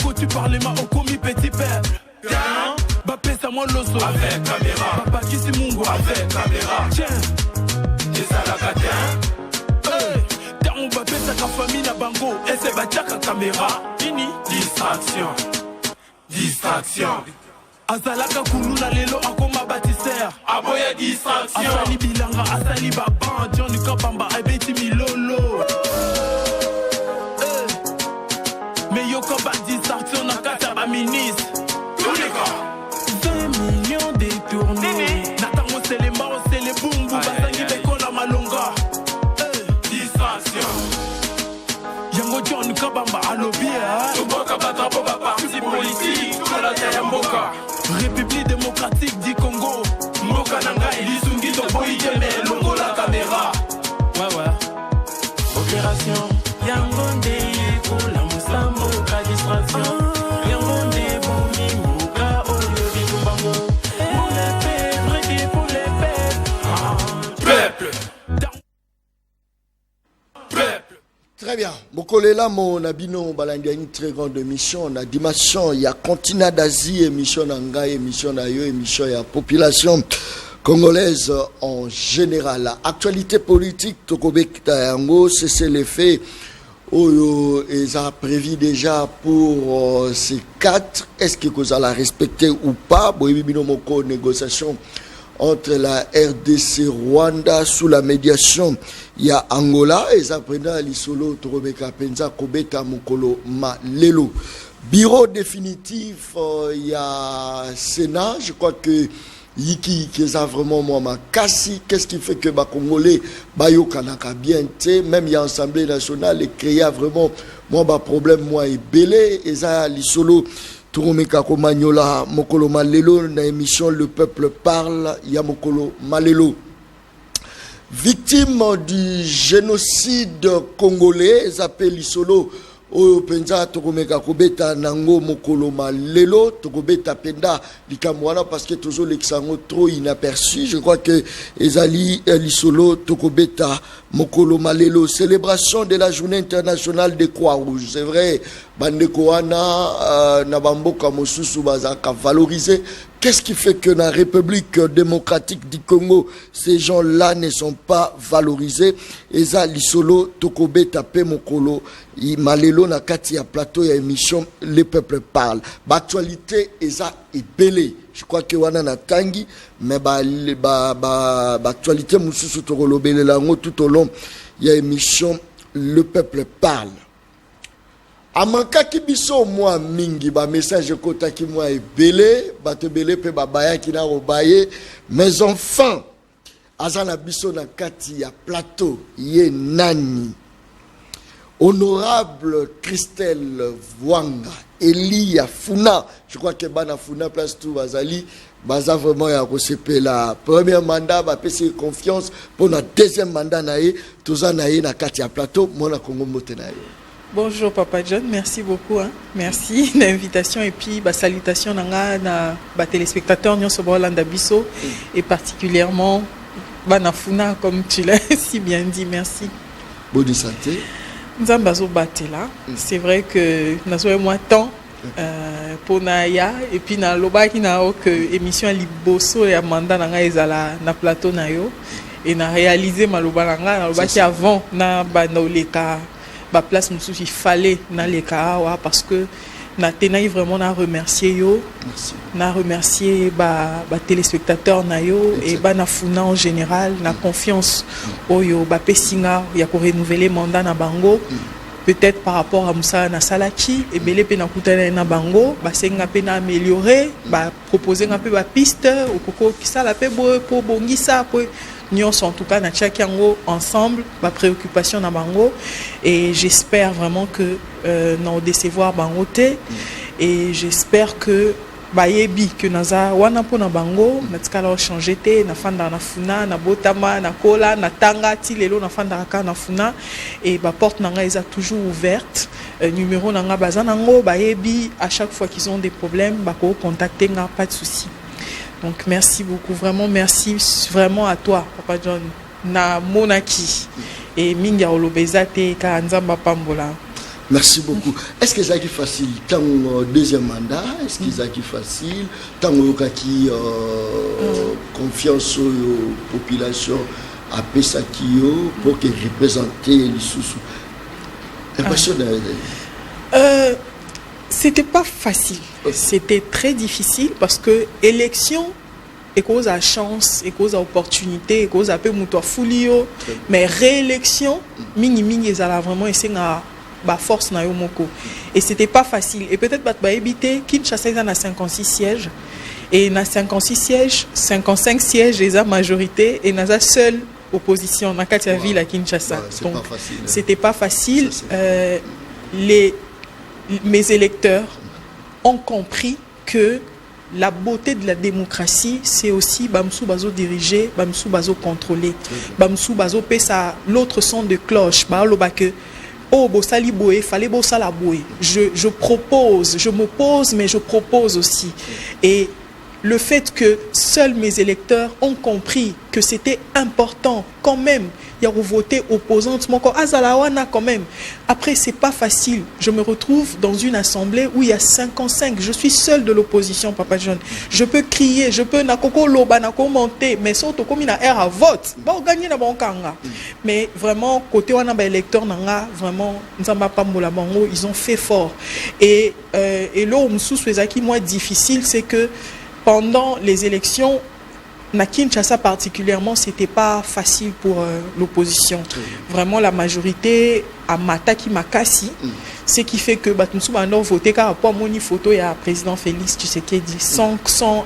Moko tu parles ma okomi petit peuple. Tiens, pesa moi loso avec caméra. Papa Kisi Mungo avec caméra. Tiens, et ça la gatin. Hey, t'as pesa ka famille na bango. Et c'est bataka caméra. Fini. Distraction. Distraction. Azalaka kuluna lelo akoma bâtisseur. Aboya distraction. Asali bilanga, asali baban. Johnny Kabamba, ebeti milolo. Mais yo koba distraction na kata ba ministre. Tous les gars. 20 millions détournés. Natango c'est les morts, c'est les boum boum. Basangi beko la malonga. Distraction. Yango Johnny Kabamba alobia. Toboka batrapo ba parti politique. Tola Tayamboka. République démocratique du Congo. Mboka nanga Elizungi Toboyi Jeme Longo la caméra. Ouais. Opération Yangonde pour la Moussambo ka distraction. Yangonde Boumi Mouka Oyo Bibumbango. Pour les peuples, pour les peuples. Peuple. Très bien. Mokolela mon abino balandi une très grande émission na dimension il y a continent d'Asie émission nanga émission na yo émission ya population congolaise en général. Actualité politique tokobekita yango c'est les faits oyo ils a prévu déjà pour ces 4. Est-ce que vous allez respecter ou pas? Boyebi bino moko négociation entre la RDC Rwanda sous la médiation il y a Angola et ça prendra l'isolo Torobeka Penza Kobeta Mokolo Malelo. Bureau définitif il y a Sénat, je crois que Yiki qui a vraiment moi ma Kassi, qu'est-ce qui fait que ba Congolais bayo kanaka bien té même il y a Assemblée nationale et créer vraiment moi ba problème moi et belé et ça l'isolo Turumeka Komanyola Mokolo Malelo na émission Le Peuple Parle, il y a Mokolo Malelo. Victime du génocide congolais, s'appelle Isolo Oyo Penza Turumeka Kobeta Nango Mokolo Malelo, Tokobeta Penda Likamwana parce que toujours l'exango trop inaperçu. Je crois que Ezali Lisolo Tokobeta Mokolo Malelo, célébration de la journée internationale des Croix-Rouges. C'est vrai, Bandekoana, Nabamboka Mosusu Bazaka valorisé. Qu'est-ce qui fait que dans la République démocratique du Congo, ces gens-là ne sont pas valorisés? Eza Lisolo Tokobeta Pe Mokolo Malelo na kati ya plateau ya émission Les Peuples Parlent. Actualité Eza est belé. Je crois que wana na tangi mais actualité mususu tokolobele lango tout au long il y a émission Le Peuple Parle. Amanka kibiso moi mingi ba message kota ki moi ebele bato belé pe babaya ki na robaye mes enfants azana biso na kati ya plateau ye nani honorable Christelle Vwanga Elia Funa, je crois que bana Funa place tout bazali baza vraiment ya kosepe la premier mandat ba pesi confiance pour na deuxième mandat naé toza naé na kati ya plateau mona Congo mote naé. Bonjour Papa John, merci beaucoup merci l'invitation et puis salutations nanga na ba téléspectateurs nyonso ba Holanda biso et particulièrement bana Funa comme tu l'as si bien dit, merci. Bonne santé. Nzambazo batela, c'est vrai que nazo moi temps pour Naya et puis na loba ki na ok émission liboso ya mandat nanga ezala na plateau na yo et na réaliser maloba nanga na loba ki avant na ba oleka ba place mususu il fallait na leka parce que na tenai vraiment na remercier yo. Merci. Na remercier ba téléspectateurs na yo et ba na Funa en général na confiance oyo ba pesinga ya ko renouveler mandat na bango. Peut-être par rapport à Moussa na Salaki et belé pe na kutana na bango ba senga pe na améliorer ba proposer un peu ba piste au koko ki sala pe pour bongisa pour en tout cas na tchakiango ensemble ba préoccupation na bango et j'espère vraiment que non décevoir bango te et j'espère que bayebi que naza wana po na bango na tikala changer te na fanda na Funa na botama na kola na tanga ti lelo na fanda ka na Funa et ba porte nanga est toujours ouverte numéro nanga bazanango bayebi à chaque fois qu'ils ont des problèmes ba ko contacter nga pas de souci. Donc merci beaucoup, vraiment merci vraiment à toi Papa John na monaki et minga olobeza te ka nzamba pambola. Merci beaucoup. Est-ce que ça qui facile tant deuxième mandat? Est-ce que ça qui facile tant qui confiance aux populations à Pesakio pour que représenter les sous? Impressionnant. C'était pas facile. C'était très difficile parce que élection et cause à chance et cause à opportunité et cause à peu moutoua foulio, mais réélection mini ezala vraiment et c'est na force na yo moko. Et c'était pas facile. Et peut-être bah éviter Kinshasa ils a 56 sièges et na 56 sièges, 55 sièges et la majorité et na seule opposition na katia ville à Kinshasa. Donc c'était pas facile. Mes électeurs ont compris que la beauté de la démocratie, c'est aussi Bamsou Bazo diriger, Bamsou Bazo contrôler, Bamsou Bazo pesa l'autre son de cloche, que oh Bossali Boé, fallait Bossala Boé. Je propose, je m'oppose, mais je propose aussi. Et le fait que seuls mes électeurs ont compris que c'était important quand même, il y a voté opposante, Azalawana quand même. Après, c'est pas facile. Je me retrouve dans une assemblée où il y a 55. Je suis seul de l'opposition, Papa John. Je peux crier, je peux nakoko loba, nako monter, mais surtout comme il y a air à vote, bon gagner na bon kanga. Mais vraiment côté wana ba électeur nanga, vraiment nzamba pambola bango, ils ont fait fort. Et là où m'sous moi difficile, c'est que pendant les élections, na Kinshasa particulièrement, c'était pas facile pour l'opposition. Vraiment, la majorité a mataki makasi, ce qui fait que Batumsou Bando voté car rapport à mon photo il y a président Félix Tshisekedi sans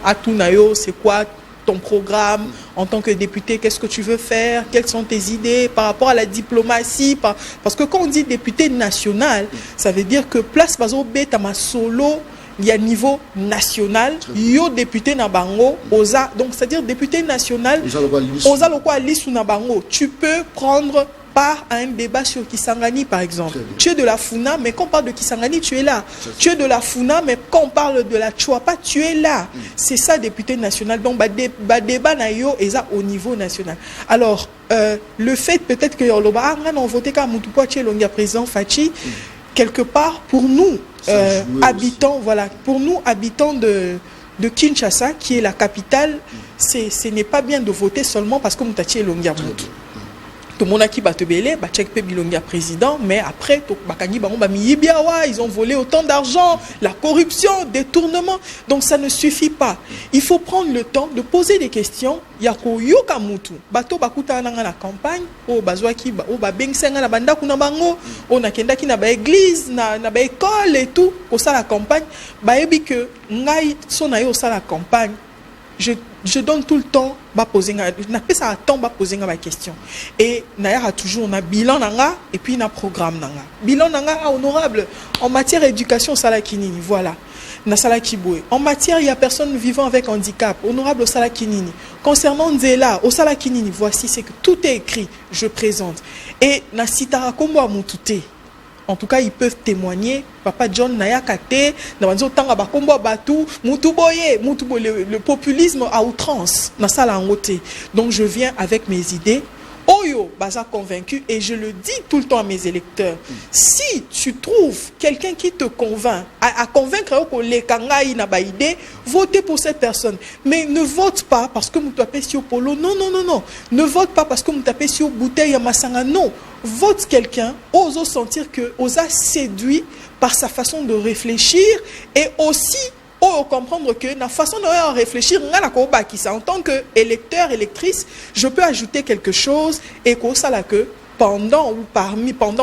Atunayo, c'est quoi ton programme en tant que député, qu'est-ce que tu veux faire, quelles sont tes idées par rapport à la diplomatie, parce que quand on dit député national, ça veut dire que place bazo beta ma solo. Il y a niveau national, yo député na bango, oza, donc c'est-à-dire député national, oza lokwa lisu na bango. Tu peux prendre part à un débat sur Kisangani par exemple. Tu es de la Funa, mais quand on parle de Kisangani, tu es là. Tu es de la Funa, mais quand on parle de la Chouapa, tu es là. C'est ça député national. Donc débat na yo eza au niveau national. Alors le fait peut-être que Yoloba on voté comme Mutupoa Tchelongia président Fachi. Quelque part, pour nous, habitants, voilà, pour nous, habitants de Kinshasa, qui est la capitale, ce n'est pas bien de voter seulement parce que Moutachi est Longia Moutou. Tout le monde a qui bat belé, bah check pe bilongia président, mais après ils ont volé autant d'argent, la corruption, détournement. Donc ça ne suffit pas. Il faut prendre le temps de poser des questions. Yako yoka mutu, bato bakuta na la campagne, o bazwaki o ba bengsenga na banda kuna bango, o na kenda ki na ba église, na ba école et tout, au ça la campagne, ba ebi que ngai sona yo ça la campagne. Je donne tout le temps ba poser na pesa temps ba poser ma question et na toujours na bilan nanga et puis na programme nanga bilan nanga honorable en matière d'éducation sala kinini voilà na sala kiboué en matière il y a personne vivant avec handicap honorable sala kinini concernant Nzela au sala kinini voici c'est que tout est écrit je présente et na sitara kombo amututé. En tout cas, ils peuvent témoigner. Papa John Nayakate, le populisme à outrance. Donc je viens avec mes idées. Oyo, baza convaincu et je le dis tout le temps à mes électeurs. Si tu trouves quelqu'un qui te convainc, à convaincre que les kangai na ba idée, votez pour cette personne. Mais ne vote pas parce que vous tapez sur polo. Non. Ne vote pas parce que vous tapez sur bouteille à masanga. Non. Vote quelqu'un, ose sentir que osa séduit par sa façon de réfléchir et aussi comprendre que la façon de réfléchir en tant qu'électeur, électrice, je peux ajouter quelque chose et que pendant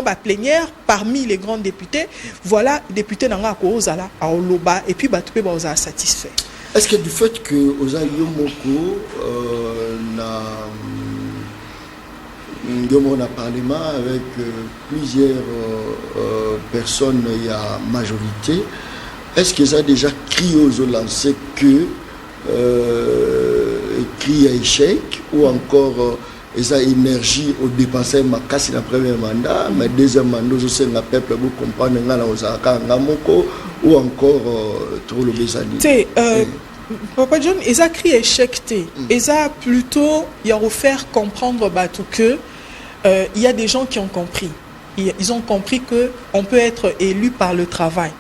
ma plénière, parmi les grands députés, voilà, député nanga kozala a oloba et puis batupé baza satisfait. Est-ce que du fait que oza yomoko on a parlement avec plusieurs personnes, il y a majorité. Est-ce que ça a déjà crié aux lancés que cri à échec ou encore ça énergie au dépensé ma casse la première mandat, mais deuxième mandat je sais le peuple vous comprendre ou encore trop le besani. Papa John, ils a crié échec ils a plutôt y a offert comprendre que il y a des gens qui ont compris. ils ont compris qu'on peut être élu par le travail.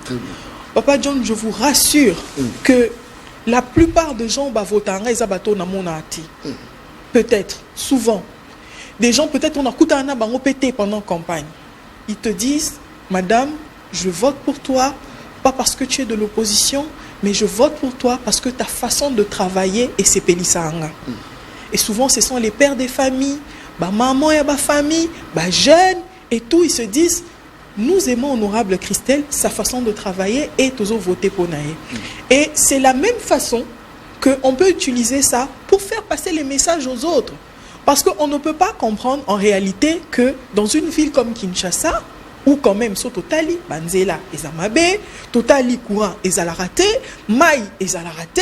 Papa John, je vous rassure que la plupart des gens votent peut-être, souvent. Des gens, peut-être, on a écouté un bango pété pendant campagne. Ils te disent, madame, je vote pour toi, pas parce que tu es de l'opposition, mais je vote pour toi parce que ta façon de travailler est sepelissanga. Et souvent, ce sont les pères des familles, maman et famille, jeunes, et tout, ils se disent, nous aimons Honorable Christelle, sa façon de travailler et toujours voter pour Naé. Et c'est la même façon qu'on peut utiliser ça pour faire passer les messages aux autres. Parce qu'on ne peut pas comprendre en réalité que dans une ville comme Kinshasa, ou quand même sur Totali, Banzela et Zamabe, Totali courant et Zalarate, Maï et Zalarate,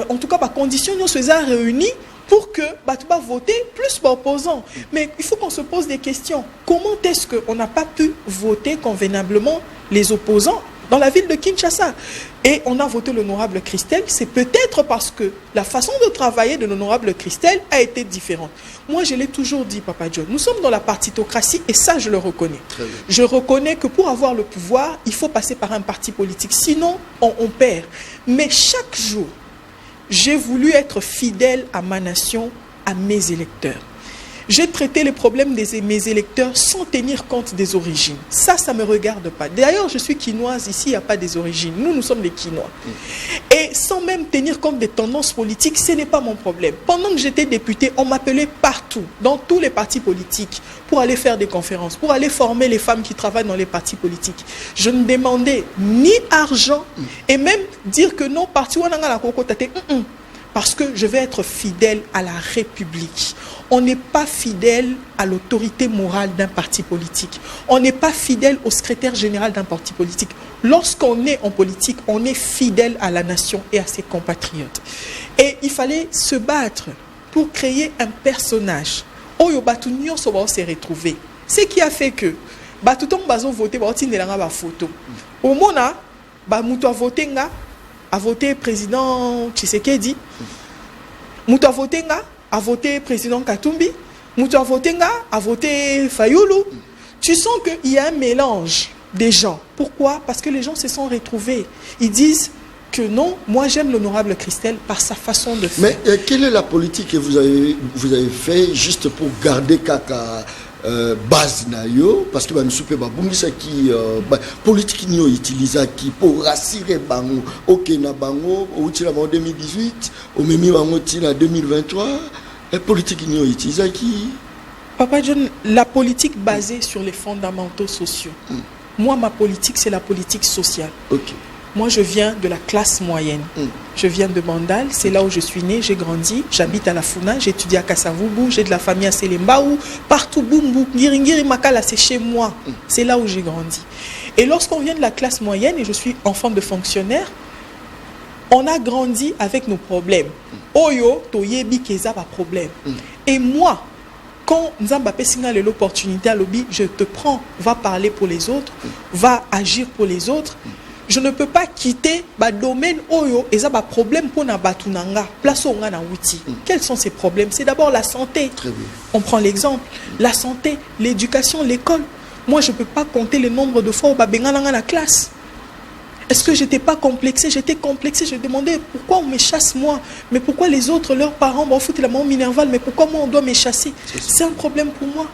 en tout cas, conditions nous se sont réunies pour que tu vas voter plus par opposant. Mais il faut qu'on se pose des questions. Comment est-ce qu'on n'a pas pu voter convenablement les opposants dans la ville de Kinshasa? Et on a voté l'honorable Christelle, c'est peut-être parce que la façon de travailler de l'honorable Christelle a été différente. Moi, je l'ai toujours dit, Papa John, nous sommes dans la partitocratie et ça, je le reconnais. Je reconnais que pour avoir le pouvoir, il faut passer par un parti politique. Sinon, on perd. Mais chaque jour, j'ai voulu être fidèle à ma nation, à mes électeurs. J'ai traité les problèmes de mes électeurs sans tenir compte des origines. Ça ne me regarde pas. D'ailleurs, je suis quinoise, ici, il n'y a pas des origines. Nous sommes des Quinois. Et sans même tenir compte des tendances politiques, ce n'est pas mon problème. Pendant que j'étais député, on m'appelait partout, dans tous les partis politiques, pour aller faire des conférences, pour aller former les femmes qui travaillent dans les partis politiques. Je ne demandais ni argent, et même dire que non, parti parce que je vais être fidèle à la République. On n'est pas fidèle à l'autorité morale d'un parti politique. On n'est pas fidèle au secrétaire général d'un parti politique. Lorsqu'on est en politique, on est fidèle à la nation et à ses compatriotes. Et il fallait se battre pour créer un personnage. Oyo Batunyo se retrouver. Ce qui a fait que Batuton Bazo voté, ba photo. Au mona, Mouto a voté président Tshisekedi. Mouto a voté président Katumbi. Mouto a voté Fayoulou. Tu sens qu'il y a un mélange des gens. Pourquoi? Parce que les gens se sont retrouvés. Ils disent que non, moi j'aime l'honorable Christelle par sa façon de faire. Mais quelle est la politique que vous avez fait juste pour garder Kaka base nayo, parce que nous sommes pas qui politique ni utiliser qui pour rassurer bango OK na bango au tira en 2018 au memi bango tira 2023 et politique ni utiliser qui Papa John, la politique basée sur les fondamentaux sociaux. Moi ma politique c'est la politique sociale. OK. Moi, je viens de la classe moyenne. Je viens de Mandal, c'est là où je suis né, j'ai grandi. J'habite à la Funa, j'ai étudié à Kasavubu, j'ai de la famille à Selembaou. Partout, Bumbu, Ngiringiri, Makala, c'est chez moi. C'est là où j'ai grandi. Et lorsqu'on vient de la classe moyenne, et je suis enfant de fonctionnaire, on a grandi avec nos problèmes. Oyo, Toyebi, Keza, pas problème. Et moi, quand Nzambapé signale l'opportunité à l'objet, je te prends, va parler pour les autres, va agir pour les autres. Je ne peux pas quitter le domaine oyo et ça problème pour na batunanga place où on a outil. Quels sont ces problèmes? C'est d'abord la santé. On prend l'exemple, la santé, l'éducation, l'école. Moi, je ne peux pas compter le nombre de fois où babengana dans la classe. Est-ce que j'étais pas complexé? J'étais complexé. Je demandais pourquoi on me chasse moi, mais pourquoi les autres, leurs parents, vont foutre la maman Minerval, mais pourquoi moi on doit me chasser? C'est un problème pour moi.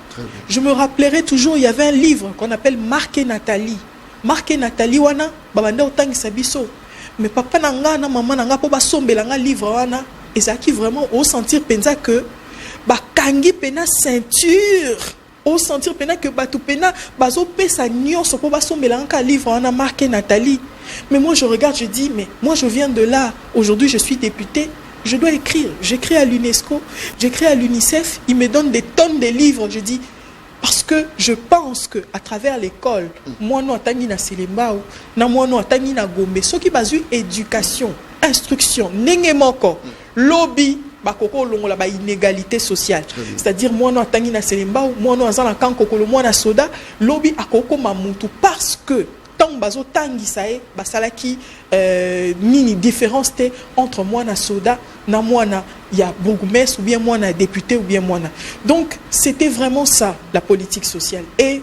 Je me rappellerai toujours, il y avait un livre qu'on appelle Marc et Nathalie. Marc et Nathalie wana babanda otangi sabiso mais papa nanga na maman nanga po ba sombelanga livre wana ezaki vraiment au sentir penza que ba kangi pena ceinture au sentir pena que batu pena bazo pesa nyonso po ba sombelanga livre wana Marc et Nathalie. Mais moi je regarde, je dis mais moi je viens de là, aujourd'hui je suis député, je dois écrire, j'écris à l'UNESCO, j'écris à l'UNICEF, ils me donnent des tonnes de livres, je dis parce que je pense que à travers l'école, moi non atangi na Selembao, na moi non atangi na Gombe, ceux qui basent éducation, instruction, nengemoko, lobby, bakoko longola ba inégalité sociale. C'est-à-dire moi non atangi na Selembao, moi non azana kankoko, moi na soda, lobby akoko mamutu parce que tant bazo tangi sae basalaki mini différence entre moi na soda na moi na ya bourgmestre ou bien moi na député ou bien moi na. Donc c'était vraiment ça la politique sociale. Et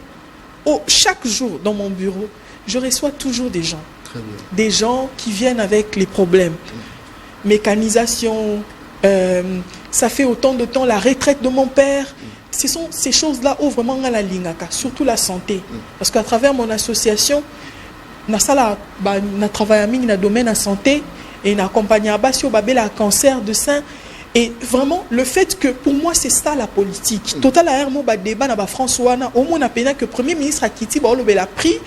chaque jour dans mon bureau, je reçois toujours des gens. Très bien. Des gens qui viennent avec les problèmes. Mécanisation, ça fait autant de temps, la retraite de mon père. Ce sont ces choses-là où vraiment on a la lingaka, surtout la santé. Parce qu'à travers mon association, on travaille dans le domaine de la santé et on accompagne à le cancer de sein. Et vraiment, le fait que pour moi, c'est ça la politique. Total a un débat dans la France, au moins on a que le Premier ministre a quitté, il a pris,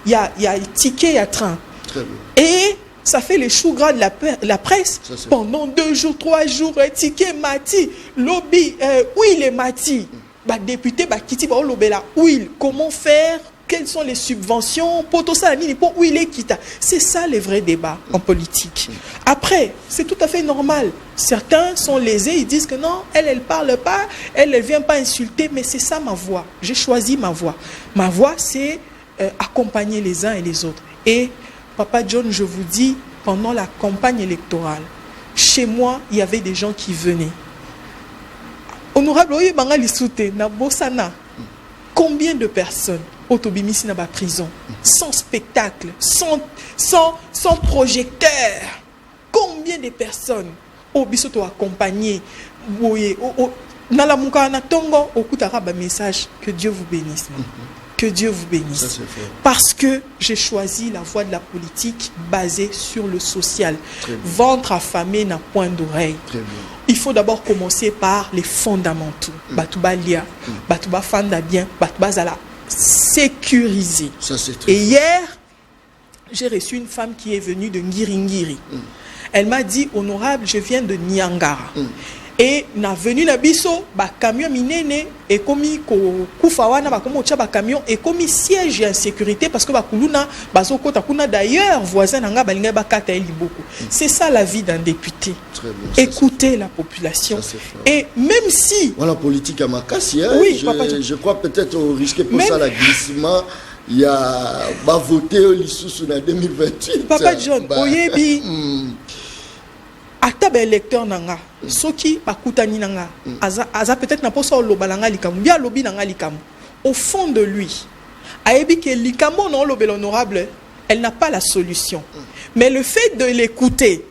il y a ticket, il y a train. Très bien. Et ça fait les choux gras de la presse. Ça, pendant 2 jours, 3 jours, ticket Mati, lobby, huile et Mati. Député, Kiti, huile, comment faire? Quelles sont les subventions? Pour tout ça, pour huile et kita. C'est ça les vrais débats en politique. Après, c'est tout à fait normal. Certains sont lésés, ils disent que non, elle parle pas, elle ne vient pas insulter, mais c'est ça ma voix. J'ai choisi ma voix. Ma voix, c'est accompagner les uns et les autres. Et Papa John, je vous dis, pendant la campagne électorale, chez moi, il y avait des gens qui venaient. Honorable Oye Bangali Soute, na Bossana, combien de personnes autobimisi na ba prison, sans spectacle, sans projecteur? Combien de personnes au bisoto accompagné, na la muka na tongo, au kutara ba message, que Dieu vous bénisse. Que Dieu vous bénisse. Ça, parce que j'ai choisi la voie de la politique basée sur le social. Ventre affamé n'a point d'oreille. Il faut d'abord commencer par les fondamentaux. Batouba lia, batouba fanda bien, batouba zala sécuriser. Et hier, j'ai reçu une femme qui est venue de Ngiringiri. Elle m'a dit, honorable, je viens de Niangara. Et na venu na biso ba camion minene et komi ko kufawana ba komo ba camion et komi siège en sécurité parce que ba kuluna bazoko takuna d'ailleurs voisin nga balinga ba kata liboko. C'est ça la vie d'un député. Écoutez la population. Et même si voilà politique à Makassi, hein, oui, je crois peut-être au risque pour ça la glissement. Il y a voté au Lissous en 2028. Papa John, oyebi ata ba électeur nanga soki bakutani nanga aza peut-être na poso loba nanga likamu bia lobi nanga likamu au fond de lui ayebi que likamu non lobel honorable elle n'a pas la solution mais le fait de l'écouter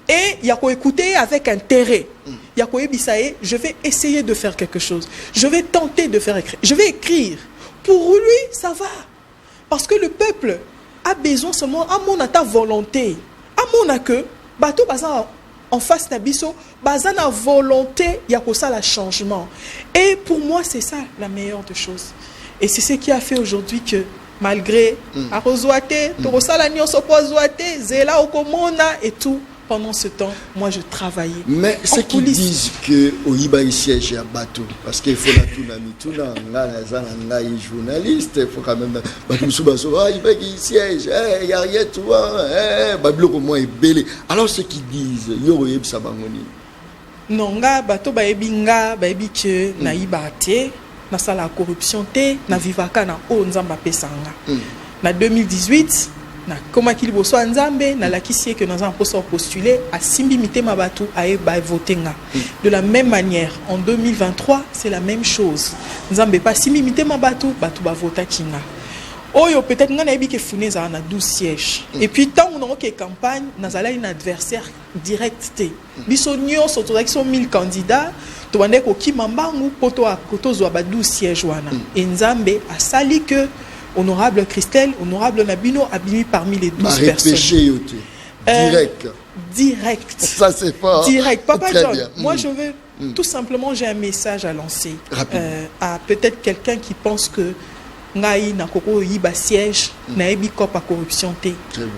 et il y a quoi écouter avec intérêt il y a quoi bisaye je vais essayer de faire quelque chose je vais tenter de faire écrire je vais écrire pour lui ça va parce que le peuple a besoin seulement à mon ta volonté à mon que bateau baza en face d'Abisso, baza na volonté y a ça la changement. Et pour moi c'est ça la meilleure des choses. Et c'est ce qui a fait aujourd'hui que malgré arrozoate, torosala nyonso pozoate, zela okomona et tout pendant ce temps, moi je travaillais. Mais ceux qui disent que Oyiba il siège à bateau parce qu'il faut la touna journaliste, il faut quand même il siège, il y a rien toi, bablo comment est belé. Alors ceux qui disent yo yeb sabangoni. Non nga bato ba ebinga ba ebi que na ibate na sala corruption te na vivaka na o nzamba pesanga. Na 2018 na koma kili boso nzambe na lakisi que nous avons postulé à simbi mitema batu aye ba votenga. De la même manière en 2023 c'est la même chose. Nzambe pas simbi mitema batu ba vota kinga. Oyo peut-être nga na ebi ke funeza na 12 sièges. Et puis tant on a que campagne nazala un adversaire direct te. Biso nyonso to sont 1000 candidats to bande ko kimambangu poto a koto zo ba 12 sièges wana. Et nzambe a sali que honorable Christelle, honorable Nabino abimi parmi les 12 personnes. Direct. Ça c'est fort. Direct. Papa John, moi je veux tout simplement, j'ai un message à lancer à peut-être quelqu'un qui pense que ngai na koko yiba siège na ebi kopa corruption te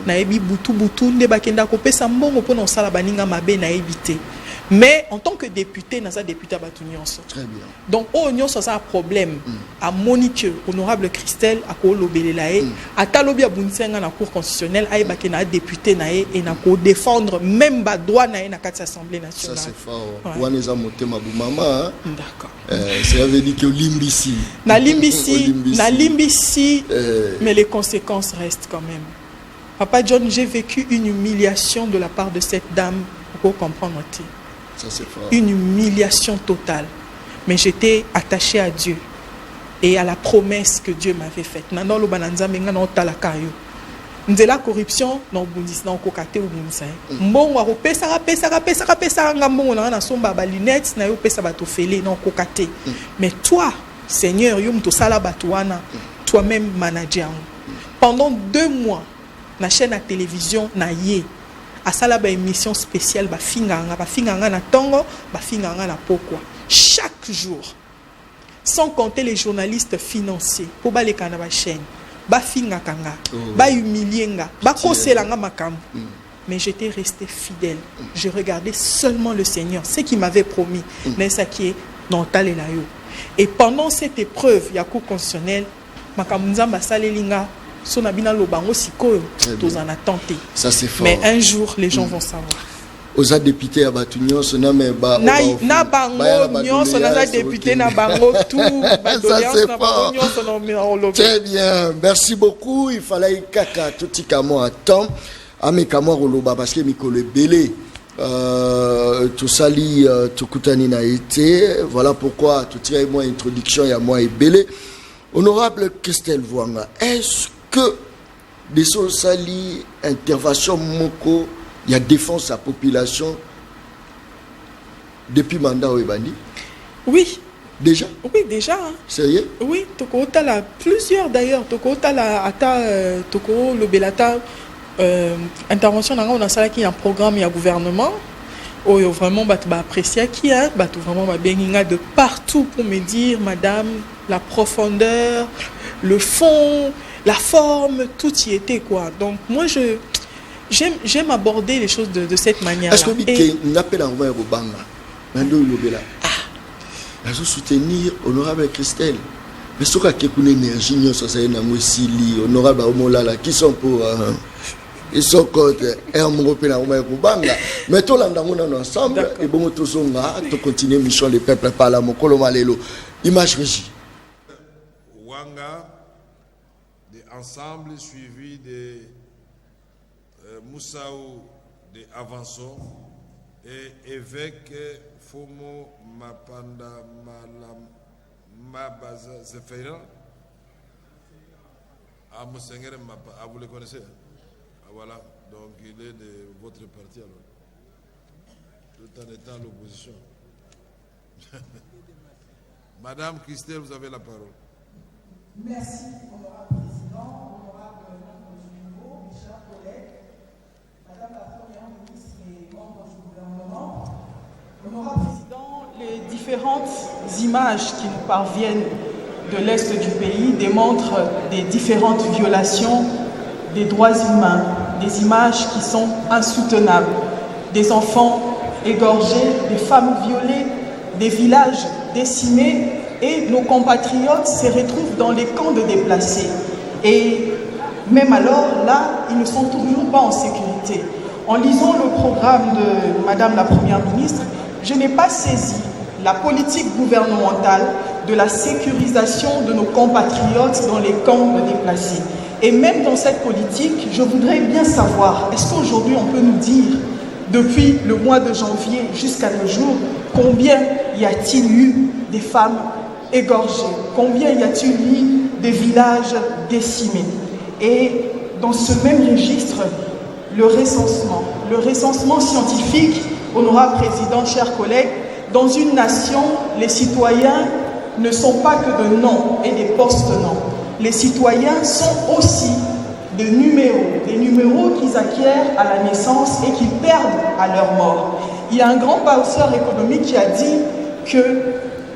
na ebi butu nde bakenda ko pesa mbongo pona sala baninga mabe na ebité. Mais en tant que député, nous avons député à Batunions. Très bien. Donc, au Union, ça a un problème. À Monique, honorable Christelle, à Kolobelelae, à Talobi à Bunsenga, na Cour constitutionnelle, à Ebakena, député, nae, et na défendre même bas droit, nae, na 4 Assemblée nationale. Ça, c'est fort. Ouaneza Motema Boumama. D'accord. Ça veut dire que Limbisi. Na Limbisi, mais les conséquences restent quand même. Papa John, j'ai vécu une humiliation de la part de cette dame, pour comprendre. Ça, c'est fort. Une humiliation totale. Mais j'étais attaché à Dieu. et à la promesse que Dieu m'avait faite. Nando lo bananza menga na otalaka yo. Nzela corruption na bundis na kokate ubunisa. Mbongo a pesa nga mbongo na somba ba lunettes na yo pesa bato fele na kokate. Mais toi, Seigneur, yo mto sala bato wana, toi-même manager. Pendant 2 mois, na chaîne à télévision na ye a sala ba émission spéciale ba finganga na tongo, ba finganga na pokwa. Chaque jour, sans compter les journalistes financiers, pour ba les kanaba chaîne, ba finga kanga, ba humilienga, ba koselanga makam. Mais j'étais resté fidèle. Je regardais seulement le Seigneur, ce qu'il m'avait promis, n'est-ce qui est non talela yo. Et pendant cette épreuve, il y a cours constitutionnel, makamunzamba salelinga. Son abina lobango siko tous en tenté. Ça c'est fort. Mais un jour les gens vont savoir. Aux députés à Batunyon, ce nom est bas. Na bango nyon son a député na bango tout. Ça c'est fort. Très bien. Merci beaucoup. Il fallait kaka tout kamo à temps. Ame kamo roloba parce que Mikolo belé. Tout ça li tout koutani na été. Voilà pourquoi tout tire moi introduction ya moi et belé. Honorable Christelle Vouanga, est-ce que des sali intervention moko il y a défense à la population depuis mandat au Ebani? Oui. Déjà? Oui, déjà. Hein. Sérieux? Oui, toko la plusieurs d'ailleurs, toko la ata toko le belata intervention dans on a ça qui est un programme il y a gouvernement. Oh, vraiment bah apprécier qui hein, bah vraiment bah bien de partout pour me dire madame la profondeur, le fond, la forme, tout y était quoi. Donc moi j'aime aborder les choses de cette manière-là. Est-ce que vous appelle à Romain Robanga? Je soutenir honorable Christelle. Mais ce qu'il y a une énergie, nous sommes honorable Omolala qui sont pour ils sont contre mais tout le monde ensemble et bon tous on continuer mission les peuples par la mokolo malelo image régie Wanga de ensemble suivi de Moussaou de Avançon et évêque Fomo Mapanda Mabaza Zefeira à Monseigneur Mapa, vous le connaissez? Voilà, donc il est de votre parti alors, tout en étant à l'opposition. Madame Christelle, vous avez la parole. Merci, honorable président, honorable membres du niveau, mes chers collègues, Madame la Première ministre et membres du gouvernement. Honorable président, les différentes images qui nous parviennent de l'Est du pays démontrent des différentes violations des droits humains, des images qui sont insoutenables, des enfants égorgés, des femmes violées, des villages décimés et nos compatriotes se retrouvent dans les camps de déplacés. Et même alors, là, ils ne sont toujours pas en sécurité. En lisant le programme de Madame la Première ministre, je n'ai pas saisi la politique gouvernementale de la sécurisation de nos compatriotes dans les camps de déplacés. Et même dans cette politique, je voudrais bien savoir, est-ce qu'aujourd'hui on peut nous dire, depuis le mois de janvier jusqu'à nos jours, combien y a-t-il eu des femmes égorgées? Combien y a-t-il eu des villages décimés? Et dans ce même registre, le recensement scientifique, honorable président, chers collègues, dans une nation, les citoyens ne sont pas que de noms et des post-noms. Les citoyens sont aussi des numéros qu'ils acquièrent à la naissance et qu'ils perdent à leur mort. Il y a un grand penseur économique qui a dit que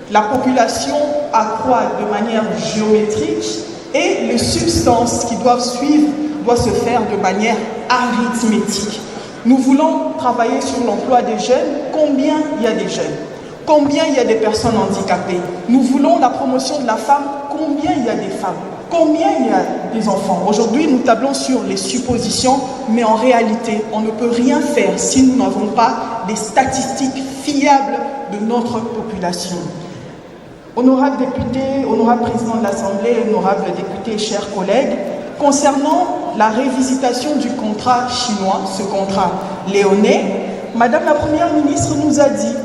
la population accroît de manière géométrique et les substances qui doivent suivre doivent se faire de manière arithmétique. Nous voulons travailler sur l'emploi des jeunes. Combien il y a des jeunes? Combien il y a des personnes handicapées? Nous voulons la promotion de la femme. Combien il y a des femmes? Combien il y a des enfants? Aujourd'hui, nous tablons sur les suppositions, mais en réalité, on ne peut rien faire si nous n'avons pas des statistiques fiables de notre population. Honorable député, honorable président de l'Assemblée, honorable député, chers collègues, concernant la révisitation du contrat chinois, ce contrat léonais, Madame la Première ministre nous a dit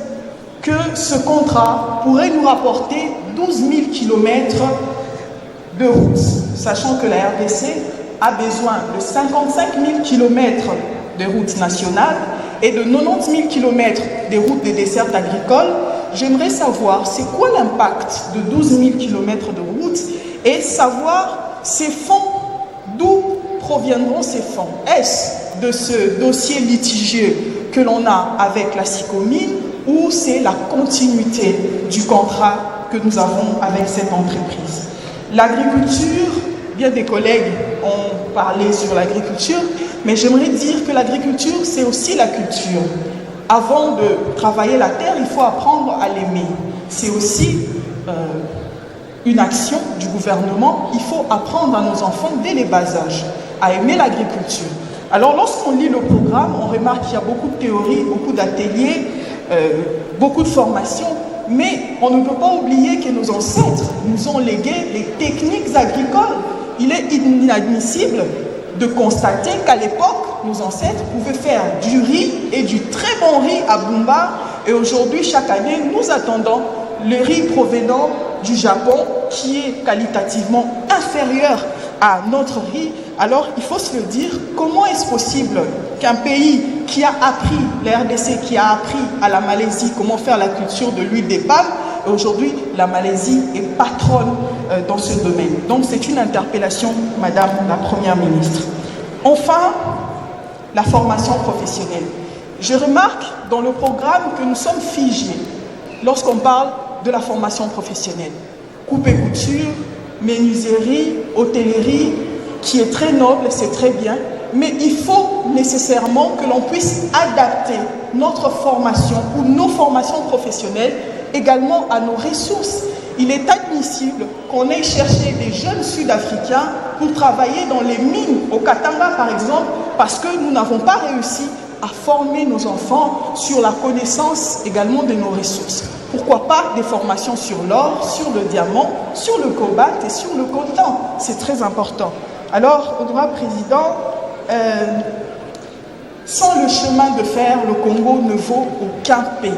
que ce contrat pourrait nous rapporter 12 000 km de route, sachant que la RDC a besoin de 55 000 km de routes nationales et de 90 000 km de routes de desserte agricole. J'aimerais savoir c'est quoi l'impact de 12 000 km de route et savoir ces fonds, d'où proviendront ces fonds. Est-ce de ce dossier litigieux que l'on a avec la SICOMIN ou c'est la continuité du contrat que nous avons avec cette entreprise? L'agriculture, bien des collègues ont parlé sur l'agriculture, mais j'aimerais dire que l'agriculture, c'est aussi la culture. Avant de travailler la terre, il faut apprendre à l'aimer. C'est aussi une action du gouvernement. Il faut apprendre à nos enfants dès les bas âges à aimer l'agriculture. Alors lorsqu'on lit le programme, on remarque qu'il y a beaucoup de théories, beaucoup d'ateliers, beaucoup de formations, mais on ne peut pas oublier que nos ancêtres nous ont légué les techniques agricoles. Il est inadmissible de constater qu'à l'époque, nos ancêtres pouvaient faire du riz et du très bon riz à Bumba. Et aujourd'hui, chaque année, nous attendons le riz provenant du Japon qui est qualitativement inférieur à notre riz. Alors, il faut se le dire, comment est-ce possible qu'un pays qui a appris, la RDC qui a appris à la Malaisie comment faire la culture de l'huile des palmes, et aujourd'hui, la Malaisie est patronne dans ce domaine. Donc, c'est une interpellation, Madame la Première ministre. Enfin, la formation professionnelle. Je remarque dans le programme que nous sommes figés lorsqu'on parle de la formation professionnelle. Coupe et couture, menuiserie, hôtellerie, qui est très noble, c'est très bien, mais il faut nécessairement que l'on puisse adapter notre formation ou nos formations professionnelles également à nos ressources. Il est admissible qu'on ait cherché des jeunes Sud-Africains pour travailler dans les mines au Katanga par exemple, parce que nous n'avons pas réussi à former nos enfants sur la connaissance également de nos ressources. Pourquoi pas des formations sur l'or, sur le diamant, sur le cobalt et sur le coltan? C'est très important. Alors, honorable président, sans le chemin de fer, le Congo ne vaut aucun pénig.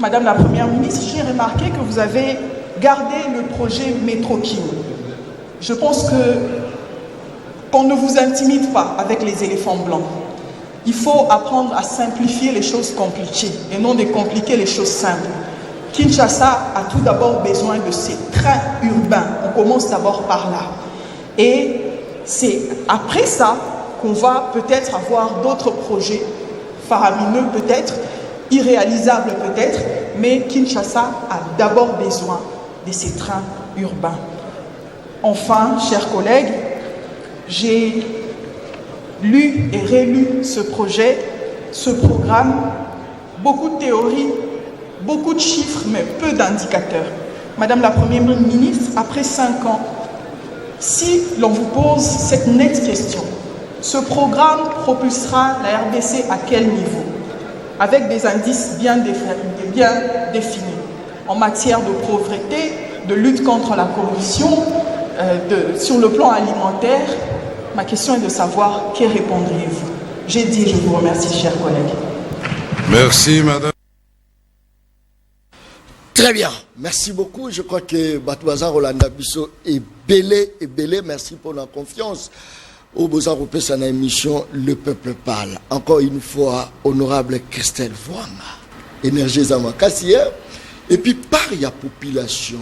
Madame la Première ministre, j'ai remarqué que vous avez gardé le projet Métro-Kin. Je pense qu'on ne vous intimide pas avec les éléphants blancs. Il faut apprendre à simplifier les choses compliquées et non de compliquer les choses simples. Kinshasa a tout d'abord besoin de ces trains urbains. On commence d'abord par là. Et c'est après ça qu'on va peut-être avoir d'autres projets faramineux, peut-être, irréalisables peut-être, mais Kinshasa a d'abord besoin de ces trains urbains. Enfin, chers collègues, j'ai lu et relu ce projet, ce programme, beaucoup de théories, beaucoup de chiffres, mais peu d'indicateurs. Madame la Première ministre, après 5 ans, si l'on vous pose cette nette question, ce programme propulsera la RDC à quel niveau? Avec des indices bien définis en matière de pauvreté, de lutte contre la corruption, sur le plan alimentaire. Ma question est de savoir, que répondriez-vous? J'ai dit, je vous remercie, chers collègues. Merci, madame. Très bien, merci beaucoup. Je crois que Batouaza Rolanda Bisso est belé. Merci pour la confiance. Au Beaux-Arts Européens, c'est une émission Le Peuple Parle. Encore une fois, honorable Christelle Voanga, énergie Zama Kassier, et puis par la population.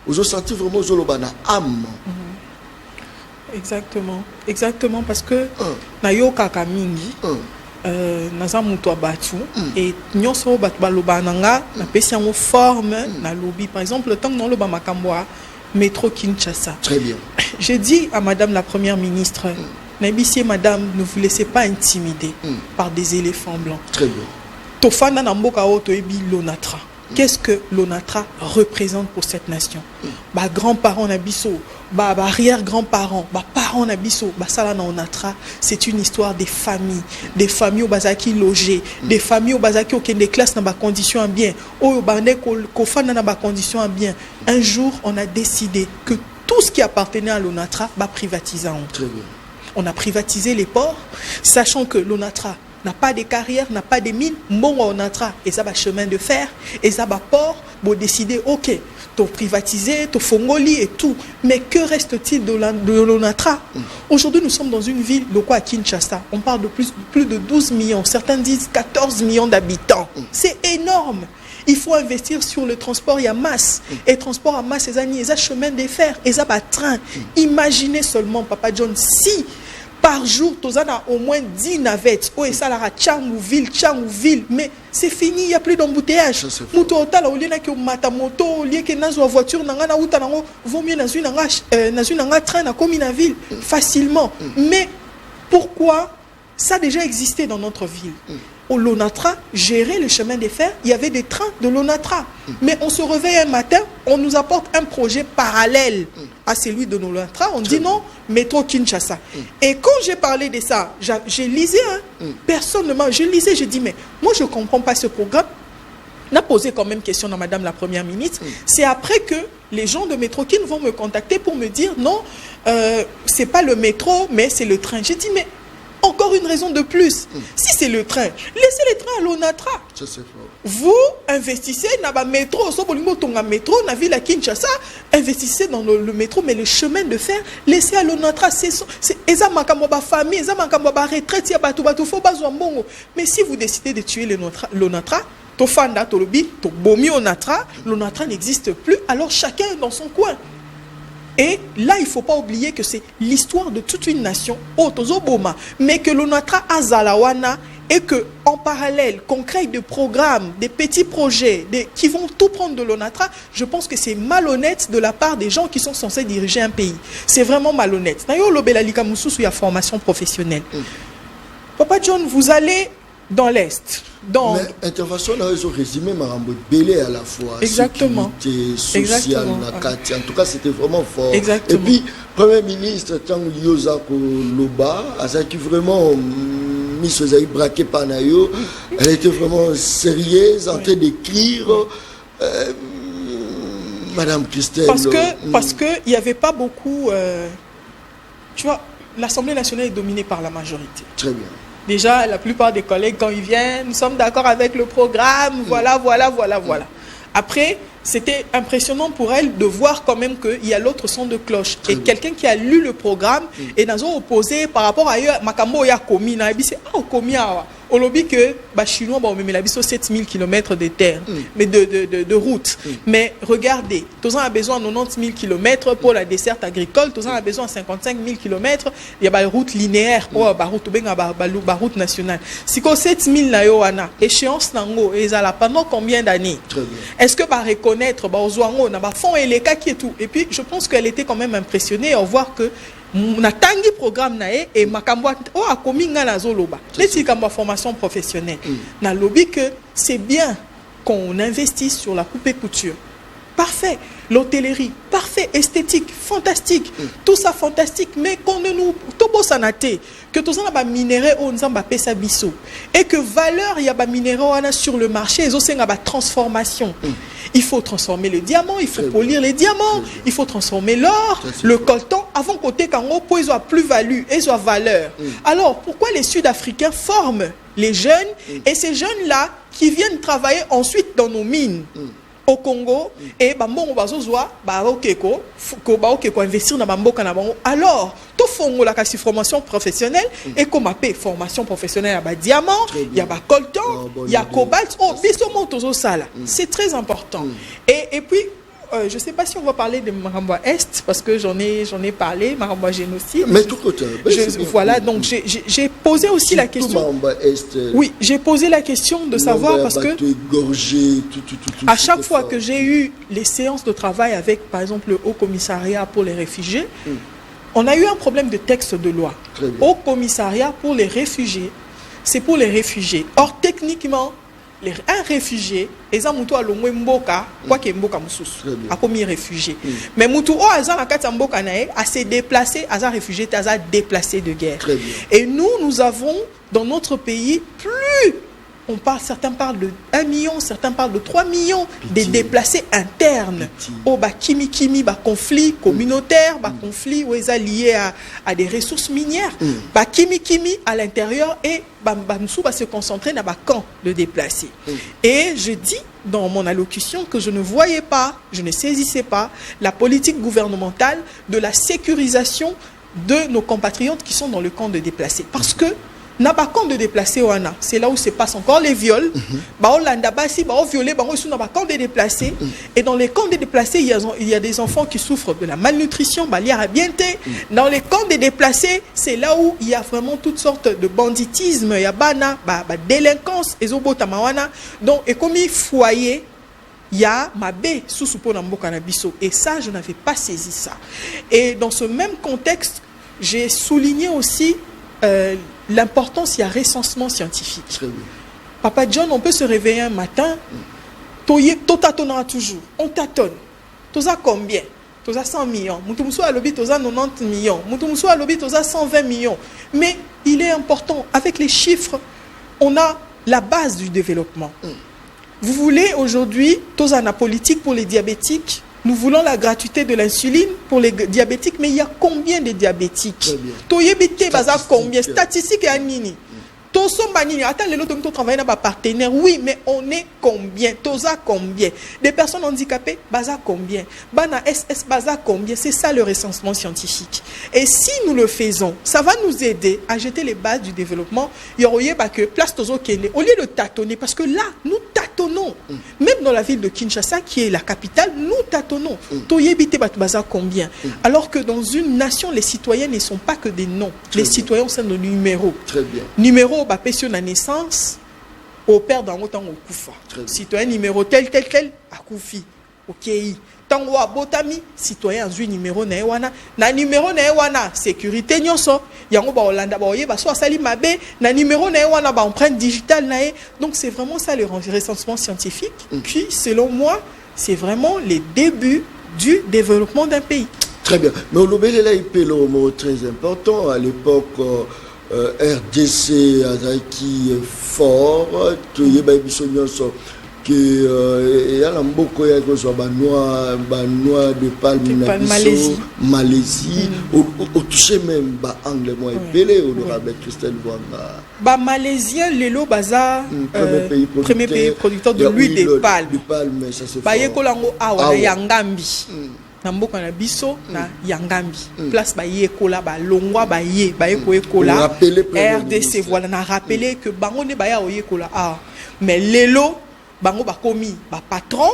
Vous avez senti vraiment une âme. Exactement, parce que Nayo Kakamingi, naza mutu abatu et nyonso batu baloba nanga na pesi yango forme na lobby. Par exemple, le temps que nous loba makamboa métro Kinshasa. Très bien. J'ai dit à Madame la Première ministre, Nabissier, Madame, ne vous laissez pas intimider par des éléphants blancs. Très bien. Tofana na mboka oto ebi l'ONATRA. Qu'est-ce que l'ONATRA représente pour cette nation? Bah grands-parents nabisso, bah arrière-grands-parents, bah parents nabisso, bah ça là na ONATRA, c'est une histoire des familles au bazaki logées, des familles au bazaki aucun des classes n'a pas conditions à bien, au bandé kofana n'a pas conditions à bien. Un jour, on a décidé que tout ce qui appartenait à l'ONATRA va privatiser. Très bien. On a privatisé les ports, sachant que l'ONATRA n'a pas de carrière, n'a pas de mine, bon on entra et ça va chemin de fer et ça va port pour décider ok to privatisé, to fongoli et tout. Mais que reste-t-il de l'ONATRA? Aujourd'hui, nous sommes dans une ville, de quoi, à Kinshasa. On parle de plus de 12 millions, certains disent 14 millions d'habitants. C'est énorme. Il faut investir sur le transport et à masse. Et transport à masse, c'est un chemin de fer, et ça train. Imaginez seulement, Papa John, si par jour, tu as au moins 10 navettes. Oh, et ça, la Tchangouville, mais c'est fini, il n'y a plus d'embouteillage. Moutota, au lieu que matamoto, au lieu que nazo voiture, nangana outa nango, vaut mieux nazu nanga train na comme une ville facilement. Mais pourquoi ça a déjà existé dans notre ville? Au l'ONATRA gérait le chemin de fer, il y avait des trains de l'ONATRA. Mais on se réveille un matin, on nous apporte un projet parallèle à celui de l'ONATRA. On dit non, métro Kinshasa. Et quand j'ai parlé de ça, j'ai lisé, personne ne m'a... Je lisais, j'ai dit, mais moi je ne comprends pas ce programme. On a posé quand même question à Madame la Première ministre. C'est après que les gens de Métro Kin vont me contacter pour me dire, non, c'est pas le métro, mais c'est le train. J'ai dit, mais encore une raison de plus. Si c'est le train, laissez les trains à l'ONATRA. Vous investissez dans le métro, métro, dans la ville à Kinshasa, investissez dans le métro, mais le chemin de fer, laissez à l'ONATRA. Mais si vous décidez de tuer l'ONATRA, l'ONATRA n'existe plus, alors chacun est dans son coin. Et là, il ne faut pas oublier que c'est l'histoire de toute une nation, mais que l'ONATRA a Zalawana et qu'en parallèle, qu'on crée des programmes, des petits projets qui vont tout prendre de l'ONATRA. Je pense que c'est malhonnête de la part des gens qui sont censés diriger un pays. C'est vraiment malhonnête. D'ailleurs, il y a formation professionnelle. Papa John, vous allez dans l'Est. Donc, mais intervention dans les résumé Marambo belé à la fois. Exactement. Sociale, en tout cas, c'était vraiment fort. Exactement. Et puis, Premier ministre Tango Yozako Loba, qui vraiment mis braqué par Nayo, elle était vraiment sérieuse en train d'écrire. Madame Christelle. Parce que il n'y avait pas beaucoup. Tu vois, l'Assemblée nationale est dominée par la majorité. Très bien. Déjà, la plupart des collègues, quand ils viennent, nous sommes d'accord avec le programme, voilà. Après, c'était impressionnant pour elle de voir quand même qu'il y a l'autre son de cloche. Et quelqu'un qui a lu le programme et n'a pas opposé par rapport à Makambo ya Komi, c'est Komi au lobby que Chinois ont 7000 km de terre, mais de route. Mais regardez, tous a besoin de 90 000 km pour la desserte agricole, tous a besoin de 55 000 km, il y a une route linéaire pour la route nationale. Si vous 7000 nayoana, échéance nango, et ça pendant combien d'années? Est-ce que par reconnaître, fond et les cas qui est tout? Et puis je pense qu'elle était quand même impressionnée à voir que on a tangi programme nae et makambo a komi nga na zoloba les kamba formation professionnelle na lobby que c'est bien qu'on investisse sur la coupe et couture. Parfait. L'hôtellerie, parfait, esthétique, fantastique, tout ça fantastique, mais qu'on ne nous tobo sanate, que tout ça n'a minéraux on zamba pesa biso et que valeur il y a ba minéraux sur le marché, ils ont ba transformation. Il faut transformer le diamant, il faut polir les diamants, il faut transformer l'or, le coltan avant côté kango pour ils ont plus-value, ils ont valeur. Alors, pourquoi les Sud-Africains forment les jeunes et ces jeunes-là qui viennent travailler ensuite dans nos mines au Congo et bambongo bazozwa investir na bamboka na bango. Alors to fongo la kasi formation professionnelle et comme appelé formation professionnelle à diamant, il y a coltan, il y a cobalt, biso motozo sala. C'est très important. Et puis je ne sais pas si on va parler de Maramba Est, parce que j'en ai parlé, Maramba génocide. Mais tout côté. Voilà, donc j'ai posé aussi la question. Maramba Est. Oui, j'ai posé la question de savoir parce que à chaque fois que j'ai eu les séances de travail avec, par exemple, le Haut Commissariat pour les réfugiés, on a eu un problème de texte de loi. Haut Commissariat pour les réfugiés, c'est pour les réfugiés. Or, techniquement, un réfugié, ezamutu alongwe mboka quoi que mboka mususu a commis réfugié. Mais mutu o aza na kati mboka nae a se déplacé, aza réfugié, aza déplacé de guerre. Et nous avons dans notre pays plus certains parlent de 1 million, certains parlent de 3 millions des déplacés internes. Oh, bah, kimi, bah, conflit communautaire, bah, conflit où ils sont liés à des ressources minières. Bah, kimi, à l'intérieur et bah, nous va se concentrer dans le camp de déplacés. Et je dis dans mon allocution que je ne voyais pas, je ne saisissais pas la politique gouvernementale de la sécurisation de nos compatriotes qui sont dans le camp de déplacés. Parce que na ba camp de déplacés wana, c'est là où se passent encore les viols. Ba Hollanda basi ba violé ba sont dans ba camp de déplacés et dans les camps de déplacés il y a des enfants qui souffrent de la malnutrition, ba liara bienté. Dans les camps de déplacés, c'est là où il y a vraiment toutes sortes de banditisme, il y a bana ba délinquance ezobota mawana. Donc et comme foyer il y a Mabé sous Mboka na biso et ça je n'avais pas saisi ça. Et dans ce même contexte, j'ai souligné aussi l'importance, il y a recensement scientifique. Papa John, on peut se réveiller un matin, to tâtonnera toujours, on tâtonne. Toza combien? Toza 100 millions. Moutoumsou a lobby toza 90 millions. Moutoumsou a lobby toza 120 millions. Mais il est important, avec les chiffres, on a la base du développement. Vous voulez aujourd'hui, toza na politique pour les diabétiques. Nous voulons la gratuité de l'insuline pour les diabétiques, mais il y a combien de diabétiques? Toyebite baza combien? Statistique et anini. Attends, les autres travaillent dans partenaire. Oui, mais on est combien? Toza combien? Des personnes handicapées, baza combien? Bana SS baza combien? C'est ça le recensement scientifique. Et si nous le faisons, ça va nous aider à jeter les bases du développement. Il y aurait pas que place Tozo Kende. Au lieu de tâtonner, parce que là, nous tâtonnons. Même dans la ville de Kinshasa, qui est la capitale, nous tâtonnons. Toyebite baza combien? Alors que dans une nation, les citoyens ne sont pas que des noms. Les citoyens sont des numéros. Très bien. Numéro ba pension na naissance au père dans autant au kufa. Citoyen numéro tel a kufi. OK. Tango abotami citoyen azui numéro na numéro na wana sécurité nyonso yango ba Hollanda ba oyeba so asali mabe na numéro na wana ba empreinte digitale na. Donc c'est vraiment ça le recensement scientifique qui selon moi c'est vraiment les débuts du développement d'un pays. Très bien. Mais au Lobele là il paie le mot très important à l'époque RDC Azaki fort, tu y a que y a l'amboko ya ko so banois de palme na Malaisie au toucher même ba anglais moi belé honorable Christelle Wanga ba malaisien lelo baza premier pays producteur de l'huile de palme ça se fait ba yekolango awa ya ngambi na mboka na biso na yangambi place ba yekola ba longwa ba ko yekola RDC voilà na rappeler que bango ne ba ya yekola mais lelo bango ba komi ba patron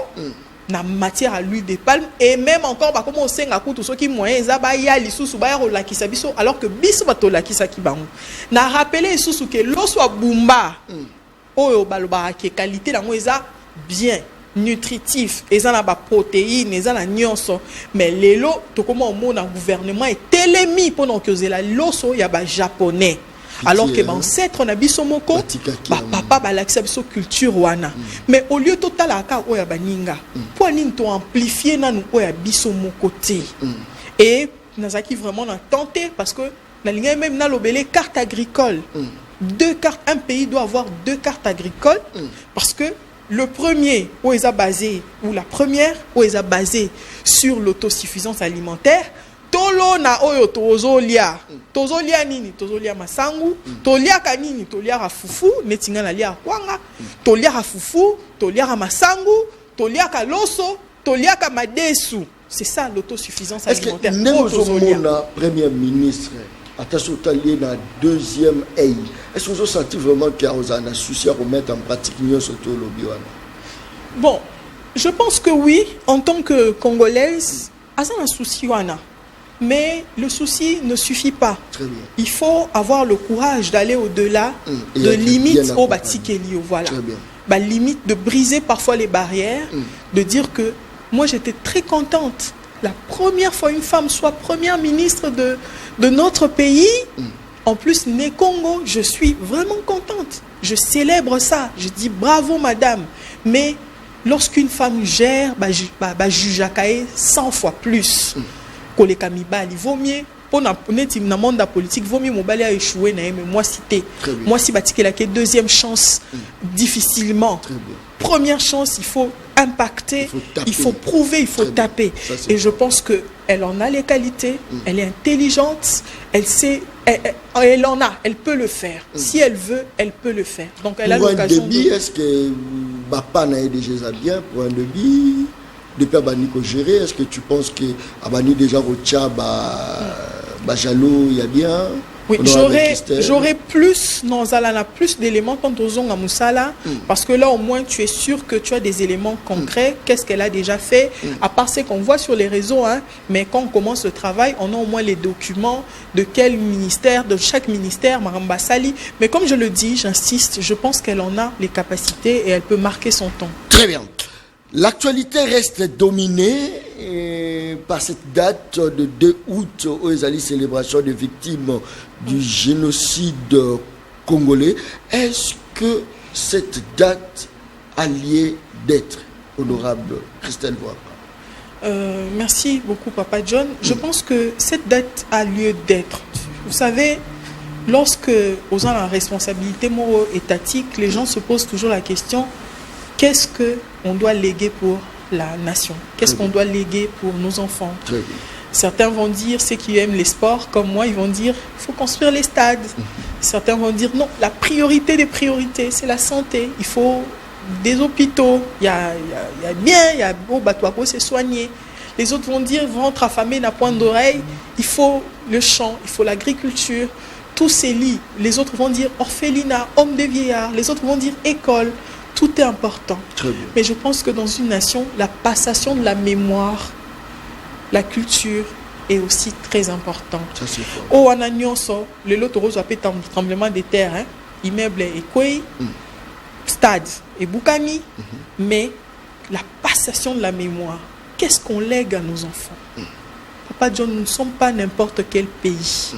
na matière à l'huile de palme et même encore ba komo senga kutu soki moyen za ba ya lisusu ba ya rolakisa biso alors que biso ba to lakisa ki bango na rappeler lisusu que loso bumba oyo baloba ke qualité la moeza bien nutritif, ils ont la protéine, ils ont la nyonso, mais lelo to comment mon gouvernement est télémi pendant que la loso ya ba japonais. Alors que ancêtre on a biso moko papa ba l'acception culture wana. Mais au lieu total aka oya baninga, pour nini to amplifier nanu oya biso moko te. Et nazaki vraiment na tenté parce que na linga même na lobele carte agricole. Deux cartes, un pays doit avoir 2 cartes agricoles parce que le premier, où ils ont basé, ou la première, où ils ont basé sur l'autosuffisance alimentaire, tolo na oyo tozolia nini, tozolia masangu, tolia kanini, tolia rafufu, netinga na lia kwanga, tolia rafufu, tolia masangu, tolia loso, tolia madesu. C'est ça l'autosuffisance alimentaire. Est-ce que premier ministre attention au na deuxième œil. Est-ce que vous avez senti vraiment qu'il y a un souci à remettre en pratique surtout le lobby? Bon, je pense que oui, en tant que Congolaise, il y a un souci. Mais le souci ne suffit pas. Très bien. Il faut avoir le courage d'aller au-delà de limites au Batikeli. Voilà. Bah, limite de briser parfois les barrières, de dire que moi j'étais très contente. La première fois une femme soit première ministre de notre pays, en plus né Congo, je suis vraiment contente. Je célèbre ça. Je dis bravo madame. Mais lorsqu'une femme gère, juge 100 fois plus. Il vaut mieux pour na monde politique vaut mieux mobile a échoué mais moi cité moi si batiquer la deuxième chance difficilement première chance il faut impacter il faut prouver il faut taper et je pense que elle en a les qualités elle est intelligente elle sait elle en a elle peut le faire si elle veut elle peut le faire donc elle a l'occasion de est-ce que papa n'a déjà bien pour un débit depuis Abani qu'on gérer est-ce que tu penses que Abani déjà retient Bajalo il y a bien oui j'aurais plus non Zalana plus d'éléments quand aux à Moussala parce que là au moins tu es sûr que tu as des éléments concrets qu'est-ce qu'elle a déjà fait à part ce qu'on voit sur les réseaux hein, mais quand on commence le travail on a au moins les documents de quel ministère de chaque ministère Maramba Sali mais comme je le dis j'insiste je pense qu'elle en a les capacités et elle peut marquer son temps. Très bien. L'actualité reste dominée par cette date de 2 août aux célébrations des victimes du génocide congolais. Est-ce que cette date a lieu d'être, honorable Christelle Voaka? Merci beaucoup Papa John. Je pense que cette date a lieu d'être. Vous savez, lorsque aux gens la responsabilité étatique, les gens se posent toujours la question qu'est-ce qu'on doit léguer pour la nation? Qu'est-ce qu'on doit léguer pour nos enfants? Certains vont dire, ceux qui aiment les sports, comme moi, ils vont dire, il faut construire les stades. Certains vont dire, non, la priorité des priorités, c'est la santé. Il faut des hôpitaux. Il y a bien, il y a beau bateau pour se soigner. Les autres vont dire, ventre affamé n'a point d'oreille. Il faut le champ, il faut l'agriculture. Tous ces lits. Les autres vont dire, orphelinat, homme de vieillard. Les autres vont dire, école. Tout est important. Mais je pense que dans une nation, la passation de la mémoire, la culture est aussi très importante. Au Ananyonso, le loto rose a fait tremblement de terre, hein, immeuble et quoi, stade et Boukami, mais la passation de la mémoire, qu'est-ce qu'on lègue à nos enfants? Papa John, nous ne sommes pas n'importe quel pays.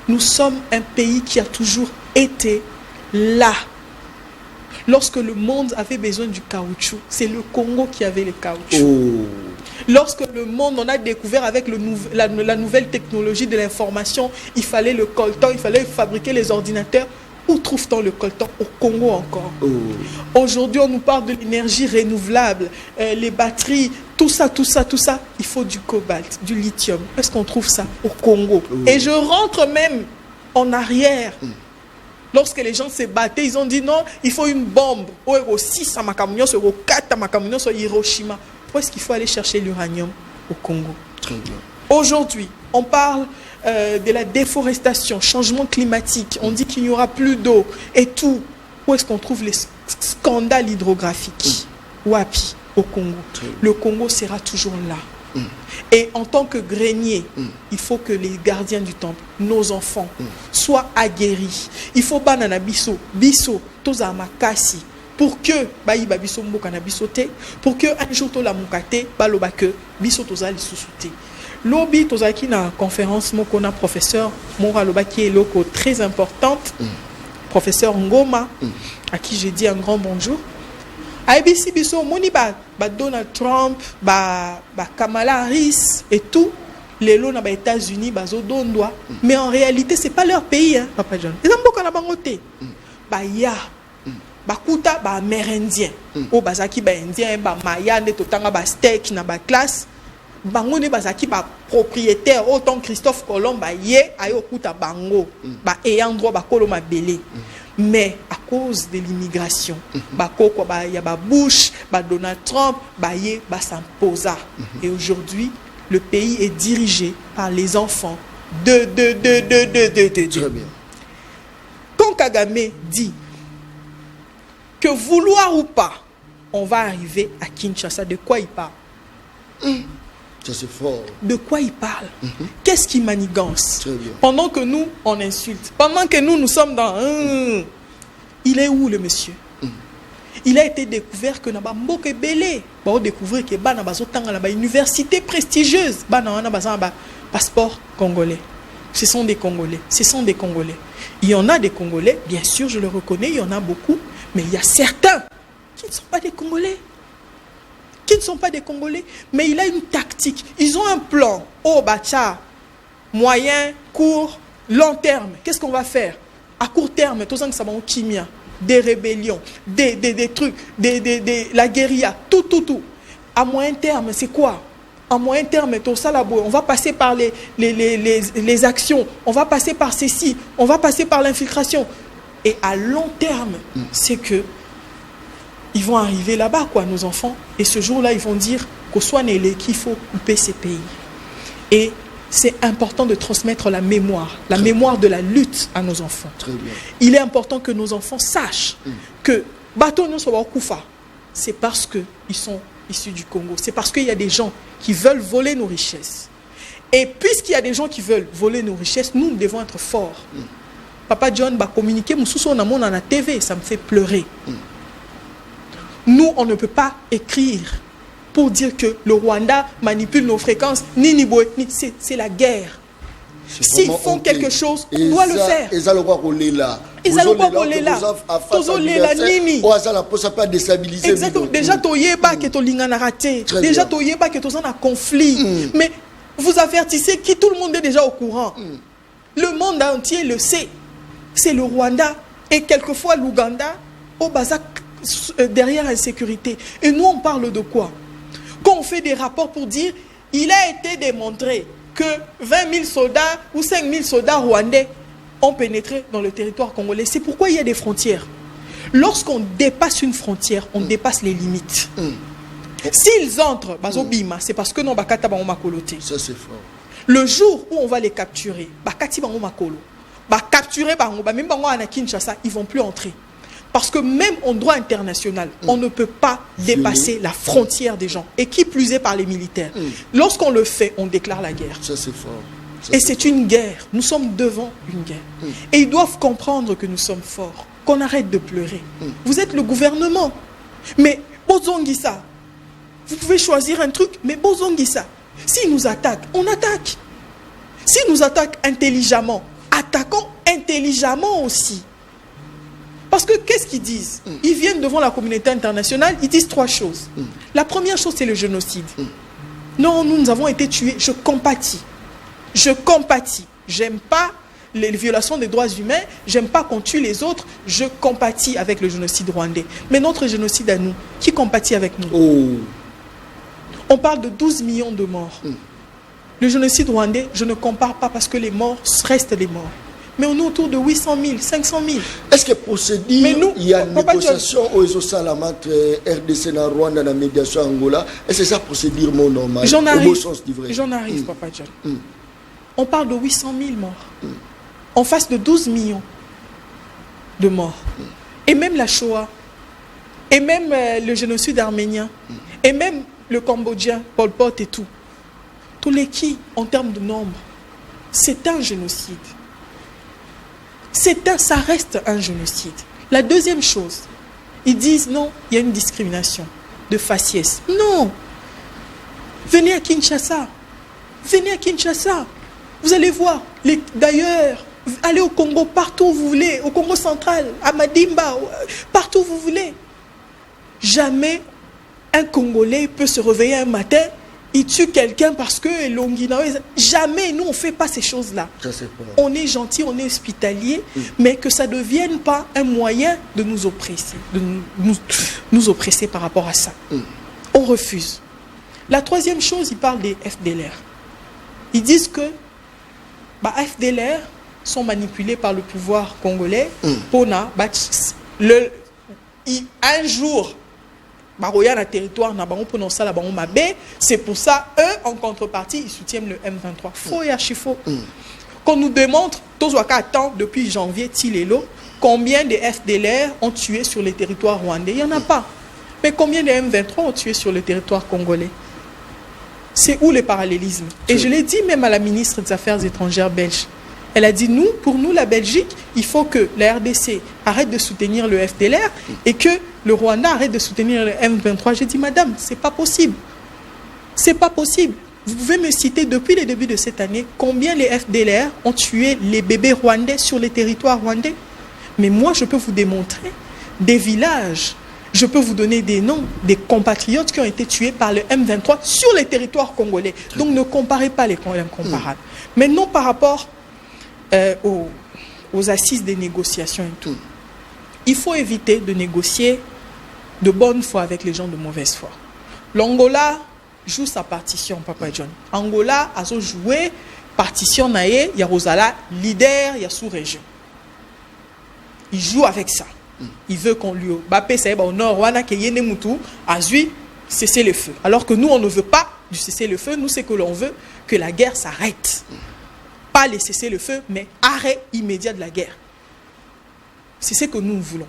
Nous sommes un pays qui a toujours été là. Lorsque le monde avait besoin du caoutchouc, c'est le Congo qui avait le caoutchouc. Lorsque le monde, on a découvert avec la nouvelle technologie de l'information, il fallait le coltan, il fallait fabriquer les ordinateurs. Où trouve-t-on le coltan? Au Congo encore. Aujourd'hui, on nous parle de l'énergie renouvelable, les batteries, tout ça. Il faut du cobalt, du lithium. Est-ce qu'on trouve ça? Au Congo. Et je rentre même en arrière. Lorsque les gens se battaient, ils ont dit non, il faut une bombe. Au 6 à Makamunyo, au 4 à Makamunyo, sur Hiroshima. Pourquoi est-ce qu'il faut aller chercher l'uranium au Congo? Très bien. Aujourd'hui, on parle de la déforestation, changement climatique. On dit qu'il n'y aura plus d'eau et tout. Où est-ce qu'on trouve les scandales hydrographiques? Wapi, au Congo. Le Congo sera toujours là. Et en tant que grenier, il faut que les gardiens du temple, nos enfants, soient aguerris. Il faut banana biso, toza makasi, pour que baïba biso mboka na bisote, pour que un jour to la mukate baloba que biso toza li susute. Lobi toza ki na conférence moko na professeur Mora loba qui est loko très importante, professeur Ngoma, à qui j'ai dit un grand bonjour. ABC biso moni ba Donald Trump, ba Kamala Harris et tout, les lots na ba États-Unis bazo dondwa, mais en réalité c'est pas leur pays hein, Papa John. Ils ont beaucoup na bangote. Ba ya ba kuta ba amérindien. O bazaki ba indien ba maya ne totanga ba steak na ba classe. Bango ne bazaki ba propriétaire autant Christophe Colomb ba ye ayo kuta bango ba ayant droit ba koloma belé. Mais à cause de l'immigration, il y a Bush, Donald Trump, s'imposa. Et aujourd'hui, le pays est dirigé par les enfants de. Très bien. Quand Kagame dit que vouloir ou pas, on va arriver à Kinshasa, de quoi il parle? Ça c'est fort. De quoi il parle? Qu'est-ce qui manigance? Pendant que nous, on insulte. Pendant que nous sommes dans... il est où le monsieur? Il a été découvert que Naba Mboke Belé. On a découvert que Bana Bazotanga Naba université prestigieuse. Bana Bazamba passeport congolais. Ce sont des Congolais. Ce sont des Congolais. Il y en a des Congolais, bien sûr, je le reconnais, il y en a beaucoup. Mais il y a certains qui ne sont pas des Congolais. Qui ne sont pas des Congolais, mais il a une tactique. Ils ont un plan. Oh, Bacha, moyen, court, long terme. Qu'est-ce qu'on va faire? À court terme, tout ça, ça va en chimia, des rébellions, des trucs, la guérilla, tout. À moyen terme, c'est quoi? À moyen terme, tout ça, on va passer par les actions, on va passer par ceci, on va passer par l'infiltration. Et à long terme, c'est que ils vont arriver là-bas, quoi, nos enfants. Et ce jour-là, ils vont dire qu'au soit né qu'il faut couper ces pays. Et c'est important de transmettre la mémoire de la lutte à nos enfants. Très bien. Il est important que nos enfants sachent que bateau nous soit Koufa, c'est parce qu'ils sont issus du Congo. C'est parce qu'il y a des gens qui veulent voler nos richesses. Et puisqu'il y a des gens qui veulent voler nos richesses, nous devons être forts. Papa John va communiquer, on a mon à la TV, ça me fait pleurer. Nous, on ne peut pas écrire pour dire que le Rwanda manipule nos fréquences, c'est la guerre. S'ils font quelque chose, on doit le faire. Ils allons voir là. Exactement. Déjà, toyeba que to lingana raté. Déjà, toyeba que to zana conflit. Mais vous avertissez qui tout le monde est déjà au courant. Le monde entier le sait. C'est le Rwanda et quelquefois l'Ouganda au Bazak derrière l'insécurité. Et nous, on parle de quoi? Quand on fait des rapports pour dire il a été démontré que 20 000 soldats ou 5 000 soldats rwandais ont pénétré dans le territoire congolais. C'est pourquoi il y a des frontières. Lorsqu'on dépasse une frontière, on dépasse les limites. S'ils entrent, c'est parce que non, ça c'est fort. Le jour où on va les capturer, ils vont plus entrer. Parce que même en droit international, on ne peut pas dépasser la frontière des gens. Et qui plus est par les militaires. Lorsqu'on le fait, on déclare la guerre. Ça c'est fort. Et c'est une guerre. Nous sommes devant une guerre. Et ils doivent comprendre que nous sommes forts. Qu'on arrête de pleurer. Vous êtes le gouvernement. Mais Bozongisa, vous pouvez choisir un truc, mais Bozongisa, s'ils nous attaquent, on attaque. S'ils nous attaquent intelligemment, attaquons intelligemment aussi. Parce que qu'est-ce qu'ils disent? Ils viennent devant la communauté internationale, ils disent trois choses. La première chose, c'est le génocide. Non, nous avons été tués. Je compatis. Je compatis. J'aime pas les violations des droits humains. J'aime pas qu'on tue les autres. Je compatis avec le génocide rwandais. Mais notre génocide à nous, qui compatit avec nous? On parle de 12 millions de morts. Le génocide rwandais, je ne compare pas parce que les morts restent des morts. Mais on est autour de 800 000, 500 000. Est-ce que pour se dire il y a une négociation aux Salama entre RDC et Rwanda dans la médiation Angola? Est-ce que ça pour se dire mon normal? J'en arrive, Papa John. On parle de 800 000 morts. En face de 12 millions de morts. Et même la Shoah. Et même le génocide arménien. Et même le Cambodgien, Pol Pot et tout. Tous les qui, en termes de nombre, c'est un génocide. Ça reste un génocide. La deuxième chose, ils disent non, il y a une discrimination de faciès. Non. Venez à Kinshasa. Venez à Kinshasa. Vous allez voir. D'ailleurs, allez au Congo, partout où vous voulez. Au Congo central, à Madimba, partout où vous voulez. Jamais un Congolais peut se réveiller un matin, il tue quelqu'un parce que jamais, nous on ne fait pas ces choses-là. On est gentil, on est hospitalier, mais que ça ne devienne pas un moyen de nous oppresser, de nous oppresser par rapport à ça. On refuse. La troisième chose, ils parlent des FDLR. Ils disent que FDLR sont manipulés par le pouvoir congolais pour un jour. C'est pour ça, eux, en contrepartie, ils soutiennent le M23. Faux et archi faux. Qu'on nous démontre, depuis janvier, Tilelo, combien de FDLR ont tué sur les territoires rwandais. Il n'y en a pas. Mais combien de M23 ont tué sur le territoire congolais? C'est où le parallélisme? Et je l'ai dit même à la ministre des Affaires étrangères belge. Elle a dit, pour nous, la Belgique, il faut que la RDC arrête de soutenir le FDLR et que le Rwanda arrête de soutenir le M23. J'ai dit, madame, c'est pas possible. C'est pas possible. Vous pouvez me citer depuis le début de cette année combien les FDLR ont tué les bébés rwandais sur les territoires rwandais? Mais moi, je peux vous démontrer des villages, Je peux vous donner des noms des compatriotes qui ont été tués par le M23 sur les territoires congolais. Donc ne comparez pas les incomparables. Maintenant, par rapport aux assises des négociations et tout, il faut éviter de négocier de bonne foi avec les gens de mauvaise foi. L'Angola joue sa partition, Papa John. Angola a joué partition naïe, il y a Rosala, leader, il y a sous-région. Il joue avec ça. Il veut qu'on lui bappe ça au nord, wana ke yene mutu azui cesser le feu. Alors que nous on ne veut pas du cesser le feu, nous c'est que l'on veut que la guerre s'arrête. Pas les cesser le feu, mais arrêt immédiat de la guerre. C'est ce que nous voulons.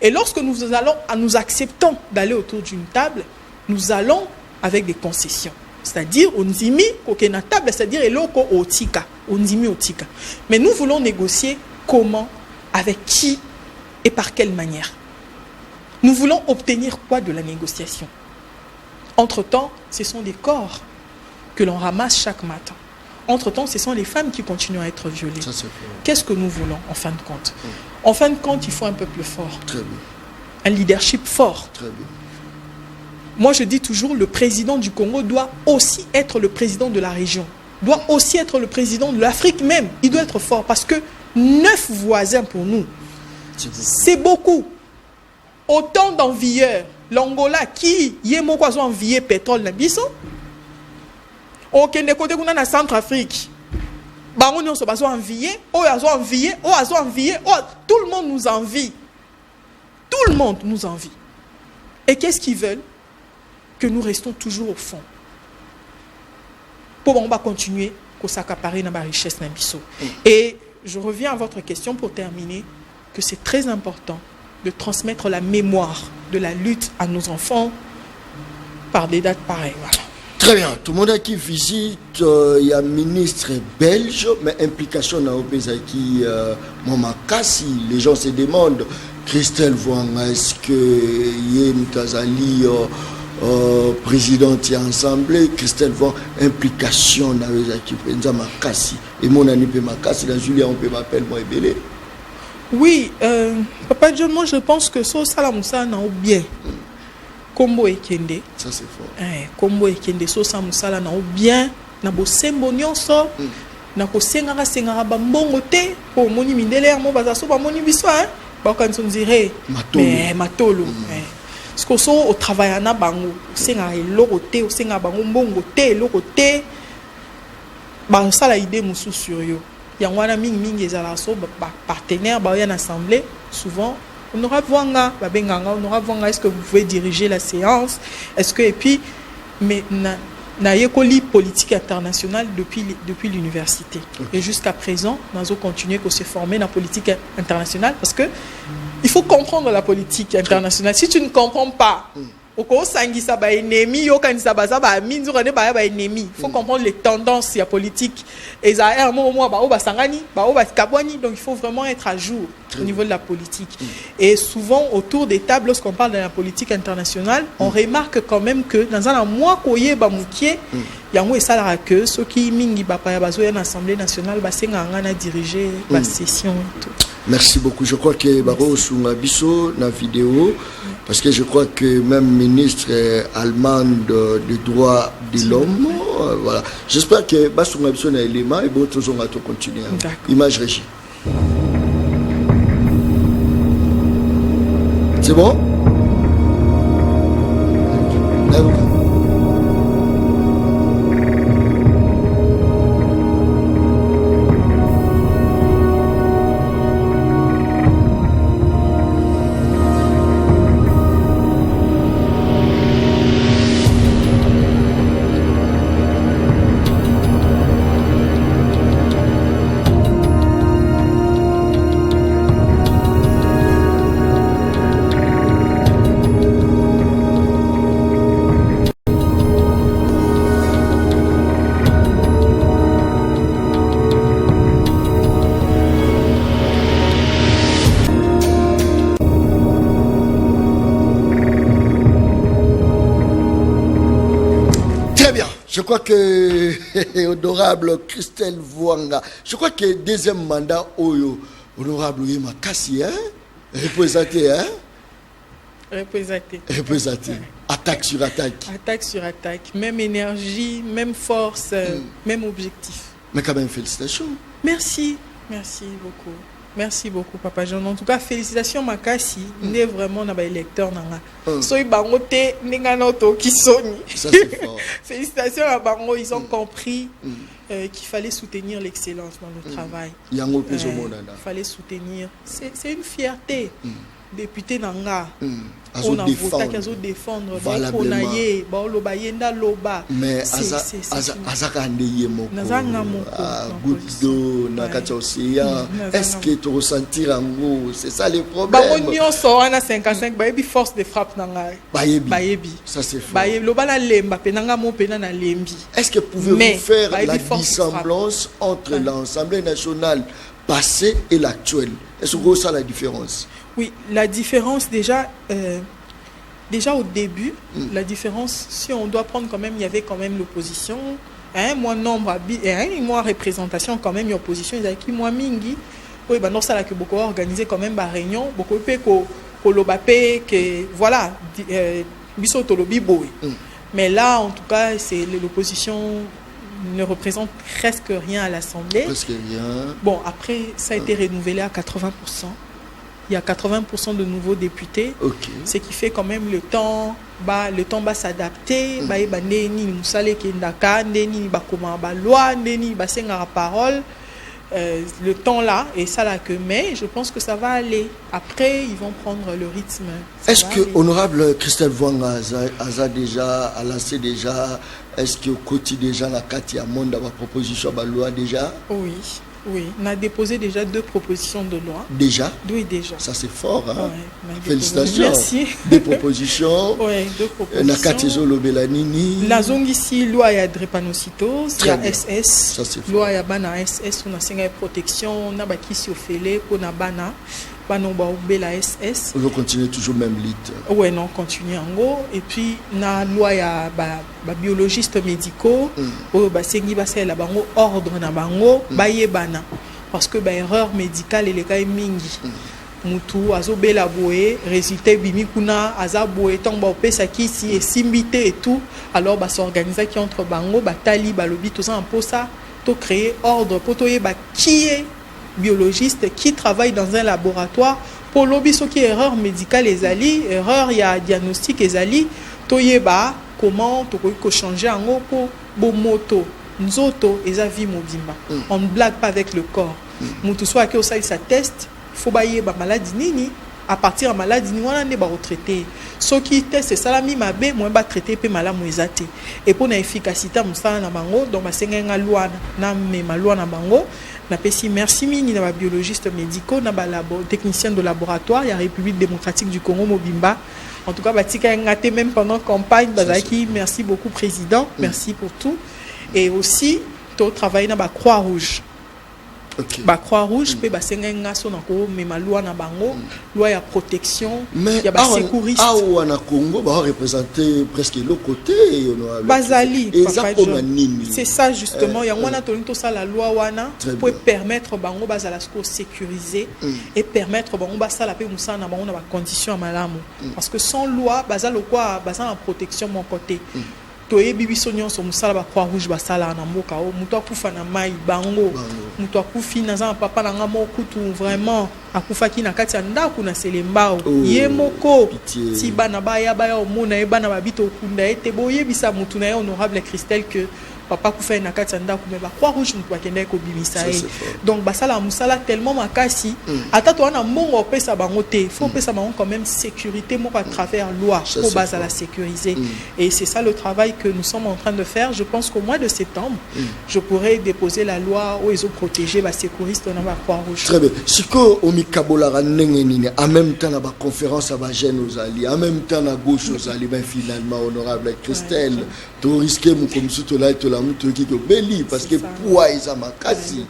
Et lorsque nous acceptons d'aller autour d'une table, nous allons avec des concessions. C'est-à-dire, on zimi kokena table, c'est-à-dire eloko otika, on zimi otika. Mais nous voulons négocier comment, avec qui et par quelle manière. Nous voulons obtenir quoi de la négociation? Entre-temps, ce sont des corps que l'on ramasse chaque matin. Entre-temps, ce sont les femmes qui continuent à être violées. Qu'est-ce que nous voulons, en fin de compte? En fin de compte, il faut un peuple fort. Très bien. Un leadership fort. Très bien. Moi, je dis toujours, le président du Congo doit aussi être le président de la région. Doit aussi être le président de l'Afrique même. Il doit être fort parce que 9 voisins pour nous, c'est beaucoup. Autant d'envieurs. L'Angola qui y est moko envié pétrole na biso. Aucun des côtés qu'on a na Centrafrique. Bango nyonso bazo envié, o azo envié, o azo envié, tout le monde nous envie. Tout le monde nous envie. Et qu'est-ce qu'ils veulent? Que nous restons toujours au fond. Pour on va continuer qu'on s'accaparer dans la richesse na biso. Et je reviens à votre question pour terminer, que c'est très important de transmettre la mémoire de la lutte à nos enfants par des dates pareilles. Voilà. Très bien. Tout le monde qui visite, il y a un ministre belge, mais implication dans le pays qui Momakasi. Les gens se demandent, Christelle Vouanga, est-ce que Yem Tazali, président de l'Assemblée, Christelle Vouanga, implication dans le pays qui Makasi. Et mon ami Makasi, la Julia, on peut m'appeler moi Ebele. Oui, Papa John, moi je pense que ça, Salamoussa n'a bien. Kombo Ekende. Ça c'est fort. Kombo Ekende, so Samusala n'a bien. Na bo sembo nyonso. Na ko sengara bambongo te. Po moni mindele mo baza so ba moni biso hein. Ba kan son dire. Mais matolo. Parce que so au travail na bango, sengara eloko te, o sengara bango mbongo te, eloko te. Ba sala idée musu sur yo. Yangwana mingi ezala so ba partenaire ba ya na assemblée souvent. On aura Vouanga, est-ce que vous pouvez diriger la séance? Est-ce que, et puis, mais na école politique internationale depuis l'université. Okay. Et jusqu'à présent, nous avons continué à se former dans la politique internationale parce que il faut comprendre la politique internationale. Si tu ne comprends pas, il faut comprendre les tendances politiques. Et donc il faut vraiment être à jour au niveau de la politique. Et souvent, autour des tables, lorsqu'on parle de la politique internationale, on remarque quand même que dans un mois, il y a ceux qui ont l'Assemblée nationale qui dirigé la session et tout. Merci beaucoup. Je crois que Baro Sungabiso na vidéo parce que je crois que même ministre allemande des droits de l'homme voilà. J'espère que Basungabiso na élément et bon tous on va continuer. Image régie. C'est bon? Je crois que, honorable Christelle Vouanga, je crois que deuxième mandat, honorable Makasi, représenté, hein? Représenter. Attaque sur attaque. Attaque sur attaque. Même énergie, même force, même objectif. Mais quand même, félicitations. Merci. Merci beaucoup. Merci beaucoup, Papa Jean. En tout cas, félicitations, Makasi. Il est vraiment un électeur. Soy bangote, n'enganoto qui sonne. Ça, c'est fort. Félicitations à Bango. Ils ont compris qu'il fallait soutenir l'excellence dans le travail. Il fallait soutenir. C'est une fierté. Député Nanga. On a défendre. Mais est-ce que tu ressentis un c'est ça le problème? Force de frappe. Ça c'est fort. Est-ce que pouvez-vous faire la dissemblance entre l'Assemblée nationale passée et l'actuelle? Est-ce que vous voyez ça la différence? Oui, la différence déjà au début, la différence, si on doit prendre quand même, il y avait quand même l'opposition, moins nombre, moins représentation quand même, l'opposition, il y a qui moins mingi. Oui, ben non, ça là que beaucoup organisé quand même, réunion, beaucoup peu que voilà, biso tolobi boy. Mais là, en tout cas, c'est l'opposition ne représente presque rien à l'Assemblée. Presque rien. Bon, après, ça a été renouvelé à 80%. Il y a 80% de nouveaux députés, ce qui fait quand même le temps va s'adapter. Le temps là, et ça là que, mais je pense que ça va aller. Après, ils vont prendre le rythme. Est-ce que honorable Christelle Vouanga a déjà lancé déjà, est-ce que au quotidien déjà la carte a monde d'avoir proposition à la loi déjà? Oui, on a déposé déjà 2 propositions de loi. Déjà? Oui, déjà. Ça c'est fort, hein? Ouais, félicitations. Merci. 2 propositions. Oui, 2 propositions. La Katezo Lobelanini. La zone ici, loi il y a drépanocytose, il y a SS. Ça c'est fort. Loi il y a bana SS, on a une protection, on a baki si ofélé, on a bana. La SS. On continue toujours même lit. Oui, non, continue en gros. Et puis, na loi ya biologistes médicaux, sengi basa la bango ordre na bango, bana. Parce que erreur médicale elle est mingi. Mutu azobela boé, résultat bimi kuna azaboé tamba opesa kisi et simbité et tout. Alors s'organiser qui entre bango, tali balobi tout ça en posa, to créer ordre pour to yeba qui est biologiste qui travaille dans un laboratoire pour lobby ce qui est erreur médicale les ali erreur il y a diagnostic les ali toyeba comment to ko changer en gros pour bomoto nzoto eza vie mobimba on ne blague pas avec le corps mutu soit que ça il teste faut bailler ba maladie nini à partir de maladie ni wana ne ba retraité ce qui teste salami mabe moi ba traiter pe malamu ezate et pour na efficacité musala na bango donc ba senga loi na me malwa na bango. Merci mini na biologiste médicaux na technicien de laboratoire ya République démocratique du Congo Mobimba. En tout cas batika ngate même pendant campagne bazaki merci beaucoup président, merci pour tout et aussi to travailler na Croix-Rouge. Croix-Rouge pe basenga so na ko mema loi na bango, loi ya protection, ya ba secouriste. Na Congo ba représenter presque le côté Bazali. C'est ça justement, ya wana to ça la loi wana pour permettre bango bazala ko sécuriser et permettre bango basala pe musa na bango na ba conditions malamu parce que sans loi bazalo quoi bazala en protection mon côté. Toyebi biso nyonso musala ba Croix-Rouge basala na mboka o muto akufa na mai bango muto akufi na za papa na ngamo kutu vraiment akufa ki na kati ya ndako na selembao ye moko ti bana baya omona e bana babito kunda ete boyebisa mutu na honorable Christelle que papa kufa na kati ya ndako me ba Croix-Rouge mutu akende ko bimisa e donc basala musala tellement makasi ata to na mbongo pesa bango te faut pesa bango quand même sécurité moko à travers loi pour base à la sécuriser et c'est ça le travail que nous sommes en train de faire. Je pense qu'au mois de septembre je pourrais déposer la loi où ils ont protégé les sécuristes dans la Croix-Rouge. Très bien. Si que au mikabola nengeni en même temps la conférence à ba jeunes aux alliés en même temps la gauche aux alliés ben finalement honorable Christelle to risquer mon comme surtout là to la mutu qui to beli parce que poids ils a makasi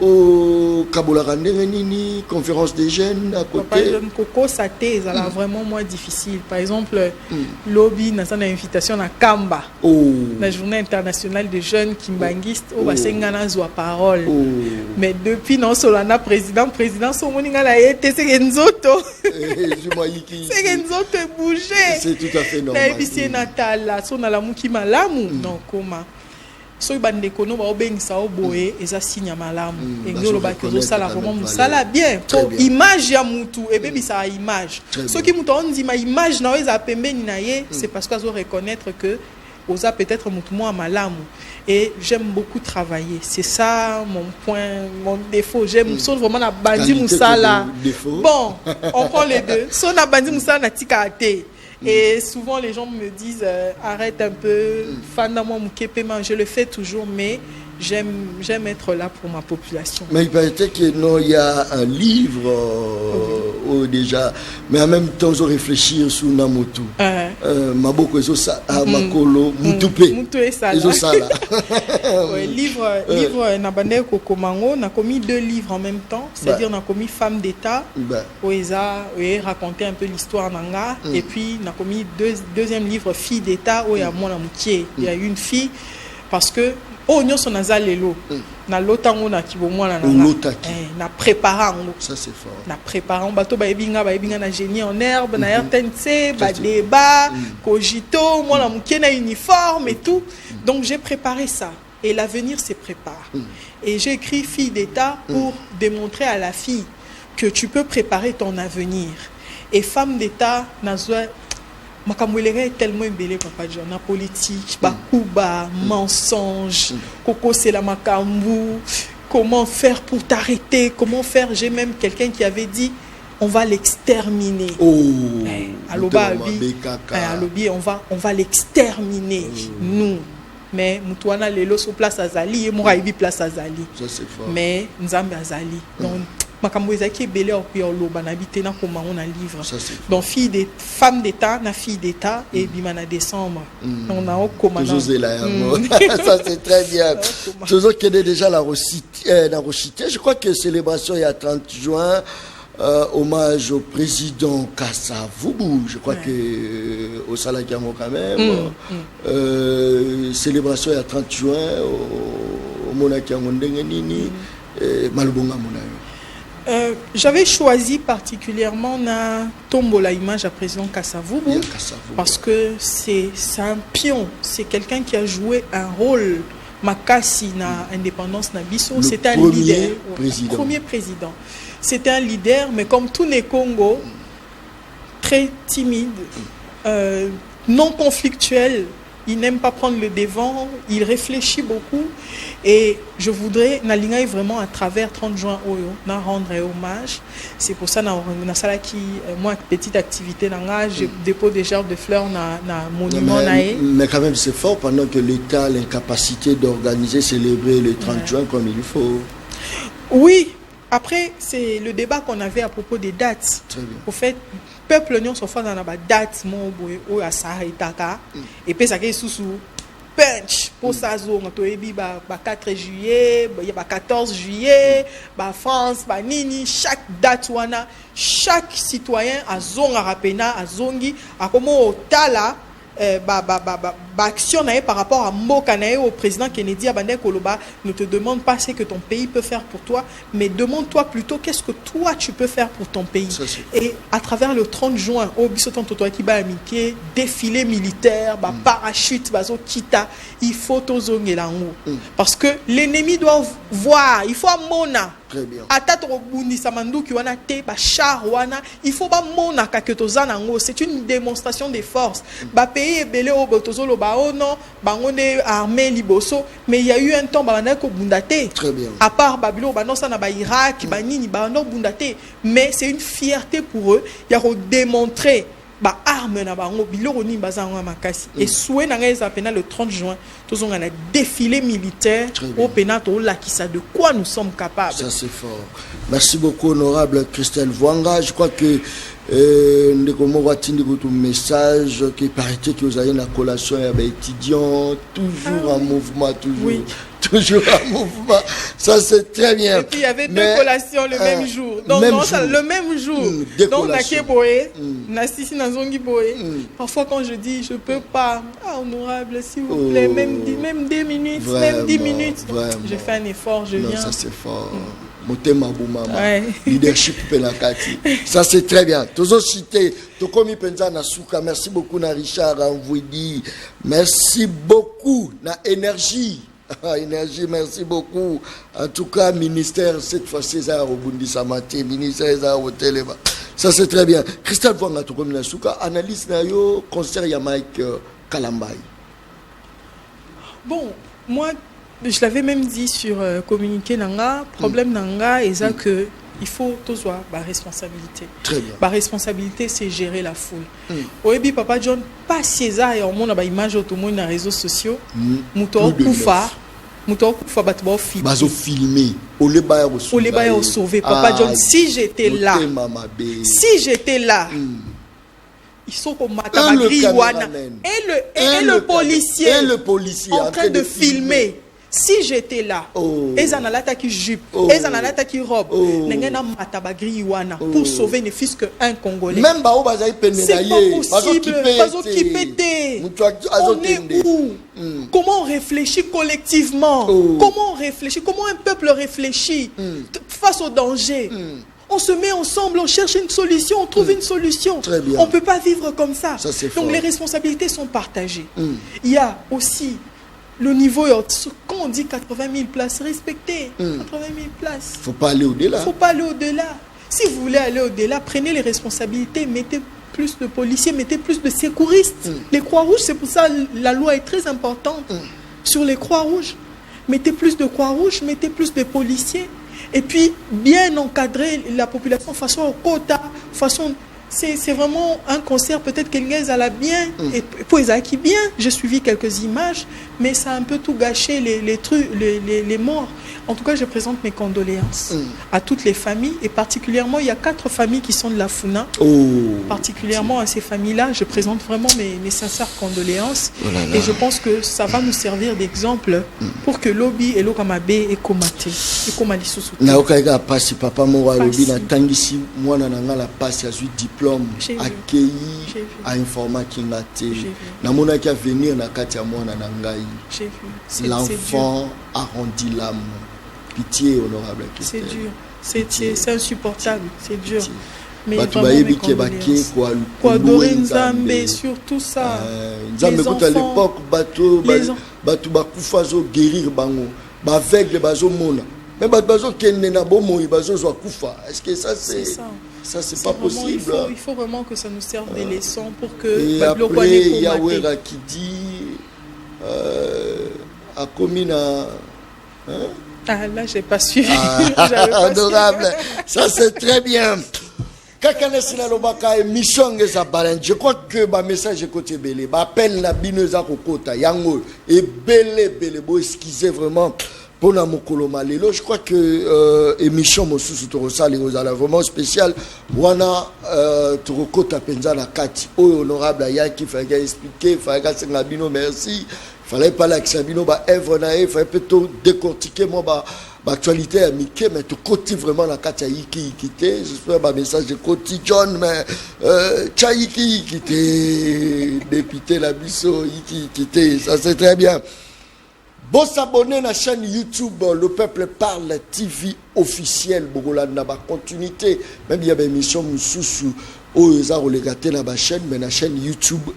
Au Kabola Nini, conférence des jeunes à côté. Coco Saté, ça a vraiment moins difficile. Par exemple, lobby, nous avons une invitation à Kamba, la journée internationale des jeunes kimbanguistes, au Basengana Zoa parole. Mais depuis, non, Solana, président, Somoninga la été, c'est Genzoto. C'est Genzoto bougé. C'est tout à fait normal. Na Natal, son à la Mouki Malamu, non, comment. So bande kono ba obengisa oboye eza signe malamu engolo ba kozo sala vraiment musala bien pour image ya mutu et bébé ça image ce qui mutu on dit ma image na eza pembeni na ye c'est parce qu'ils ont reconnaître que oza peut-être mutu mo malamu et j'aime beaucoup travailler, c'est ça mon point, mon défaut. J'aime vraiment la bandi musala. Bon, on prend les deux. So na bandi musala na tikate. Et souvent les gens me disent arrête un peu, je le fais toujours, mais j'aime être là pour ma population. Mais il paraît qu'il y a un livre déjà, mais en même temps, je réfléchis sur Namotu. Maboko Ezosa, Makolo, Mutupe. Livre Nabane Kokomango, n'a commis 2 livres en même temps, c'est-à-dire n'a commis Femme d'État, où ils ont raconté un peu l'histoire Nanga, et puis n'a commis deuxième livre Fille d'État, où il y a mon amitié. Il y a une fille, parce que oh nyo so nazalelo na lotango na kibomo na na préparant ça c'est fort na préparant bato ba ebinga na génie en herbe na RTNC ba débat cogito moi na mukie na uniforme et tout donc j'ai préparé ça et l'avenir se prépare et j'ai écrit Fille d'État pour démontrer à la fille que tu peux préparer ton avenir et Femme d'État nazwa makamwelere tellement embelé papa John na politique bakuba mensonge koko c'est la makambu comment faire pour t'arrêter comment faire j'ai même quelqu'un qui avait dit on va l'exterminer alobi on va l'exterminer nous mais mutuana lelo so place azali et moi ibi place azali ça c'est fort mais nzambe azali donc makambo ezaki belé au loba na bitena comme on a livre donc femme d'État na Fille d'État et bimana décembre on a au commandant ça c'est très bien toujours qu'il est déjà la recité je crois que célébration il y a 30 juin hommage au président Kasavubu je crois que au Salakamo quand même célébration il y a 30 juin au Monakiamo Ndengenini Malubonga Monayo. J'avais choisi particulièrement na Tombola image à président Kasavubu parce que c'est un pion, c'est quelqu'un qui a joué un rôle makasi na indépendance na biso, c'était un leader, premier président. C'était un leader mais comme tous les Congo très timide, non conflictuel. Il n'aime pas prendre le devant, il réfléchit beaucoup et je voudrais nalinga vraiment à travers 30 juin oyo na rendre hommage. C'est pour ça na sala qui moi petite activité nanga je dépose des gerbes de fleurs na monument mais quand même c'est fort pendant que l'État a l'incapacité d'organiser célébrer le 30 juin comme il faut. Oui, après c'est le débat qu'on avait à propos des dates. Au fait peuple nyonso so fa na ba date mo boye o ya sahaitaka et puis ça ke susu punch pour ça zo to ebi ba 4 juillet ba 14 juillet ba France ba nini chaque date wana chaque citoyen azonga rapena azongi akomo otala action par rapport à Mokanae au président Kennedy Abandé Koloba ne te demande pas ce que ton pays peut faire pour toi mais demande-toi plutôt qu'est-ce que toi tu peux faire pour ton pays et à travers le 30 juin au bisoton toto ki ba amike défilé militaire ba parachute bazo kita il faut tozongela ngo parce que l'ennemi doit voir il faut mona atata obundi samanduki wana te ba char wana il faut ba mona ka ketozana ngo c'est une démonstration de force ba pays belé au botozolo ba ono bangone armée liboso mais il y a eu un temps ba na ko bundate à part babilo ba non ça na ba Irak ba nini ba no bundate mais c'est une fierté pour eux il y a démontrer ba arme na bango biloko ni bazanga makasi et souhait na ngeza pena le 30 juin tous on a défilé militaire au penato là qui ça de quoi nous sommes capables. Ça c'est fort. Merci beaucoup honorable Christelle Vwanga. Je crois que ndeko watindi votre message qui paraît que vous avez une collation avec étudiants toujours en mouvement toujours toujours en mouvement. Ça, c'est très bien. Et puis, il y avait deux collations le même jour. Donc, même non, jour. le même jour. Donc, Naké Boé, Nassisi Nazongi Boé. Parfois, quand je dis, je ne peux pas, honorable, s'il vous plaît, même 2 minutes, vraiment, même 10 minutes. Vraiment. Je fais un effort, je viens. Ça, c'est fort. Motema Boumama. Leadership Penakati. Ça, c'est très bien. Toujours cité. Tokomi Penza Nasuka. Merci beaucoup, na Richard Anvouidi. Merci beaucoup, na énergie. Énergie, merci beaucoup. En tout cas, ministère, cette fois-ci, ça a rebondi sa matin. Ministère, ça a hôtel. Ça, c'est très bien. Christophe Wanga, Tokomi Nasuka. Analyse na yo, concert ya Mike Kalambay. Bon, moi, je l'avais même dit sur communiqué Nanga, problème Nanga, et ça que il faut tous voir ma responsabilité. Très bien. Ma responsabilité, c'est gérer la foule. Oebi Papa John, pas César et on a une image tout le monde dans les réseaux sociaux. Mouton Koufa, Batbo filmé. Bazo filmé. Ole Baya au sauvé. Papa John, si j'étais là, ils sont comme Matabagri Wana et le policier en train de filmer. Si j'étais là, Ezanalata qui jupe, Ezanalata qui robe, Nengena Matabagri Wana pour sauver ne fût qu'un Congolais. Même Bao Bazaï c'est pas possible. Qui pété. On est où? Comment on réfléchit collectivement? Comment on réfléchit? Comment un peuple réfléchit face au danger? On se met ensemble, on cherche une solution, on trouve une solution. On ne peut pas vivre comme ça. Donc les responsabilités sont partagées. Il y a aussi le niveau, quand on dit 80 000 places, respectez 80 000 places. Il ne faut pas aller au-delà. Il ne faut pas aller au-delà. Si vous voulez aller au-delà, prenez les responsabilités, mettez plus de policiers, mettez plus de secouristes. Les Croix-Rouges, c'est pour ça que la loi est très importante sur les Croix-Rouges. Mettez plus de Croix-Rouges, mettez plus de policiers. Et puis, bien encadrer la population façon au quota, façon... C'est vraiment un concert, peut-être qu'Elgaïs a bien, et pour Isaki bien, j'ai suivi quelques images, mais ça a un peu tout gâché, les trucs, les morts. En tout cas, je présente mes condoléances à toutes les familles, et particulièrement, il y a 4 familles qui sont de la Funa. Particulièrement à ces familles-là, je présente vraiment mes sincères condoléances, et je pense que ça va nous servir d'exemple pour que Lobby et Lokamabe et Komate, et Komali Sousouté. Naokaïga passe, papa Mora Lobby, na tangisi, moi, nana la passe, il y a eu diplôme. Accueilli à informar qui n'a été namona qui a venir na katia mwana nangai. L'enfant arrondit l'âme. Pitié honorable. C'est dur, c'est insupportable, c'est dur. Mais quoi adorer Nzambe sur tout ça. Nzambe quand à l'époque bateau bakufazo guérir bango baveugle bazo mona. Mais bazo kenne na bomo bazo zo kufa. Est-ce que ça c'est ça, c'est pas vraiment, possible. Il faut vraiment que ça nous serve des leçons pour que... Et après, il y a Wera qui dit... à Komina... Ah, là, j'ai pas suivi. Adorable. Ça, c'est très bien. Je crois que ma message est côté belé. Ma appel la binoza kokota yango et belé bo excusez vraiment. Je crois que émission Mosusu Torosali vraiment spécial. Wana Torokota Penzana Kati. Honorable Ayaki, il fallait expliquer, il fallait Sengabino, merci. Il fallait parler avec Sabino, œuvre naïf, il fallait plutôt décortiquer moi, actualité à Mickey, mais tu côté vraiment la Kati Ayiki quitté. J'espère que message de Koti John, mais Tchaïki quitté, député la Bisso, Iki quitté, ça c'est très bien. Bon, s'abonner à la chaîne YouTube Le Peuple Parle TV officielle. Bogolanda ba continuité. Même il y a une émission Moussoussou où ils ont relégaté la chaîne, mais la chaîne YouTube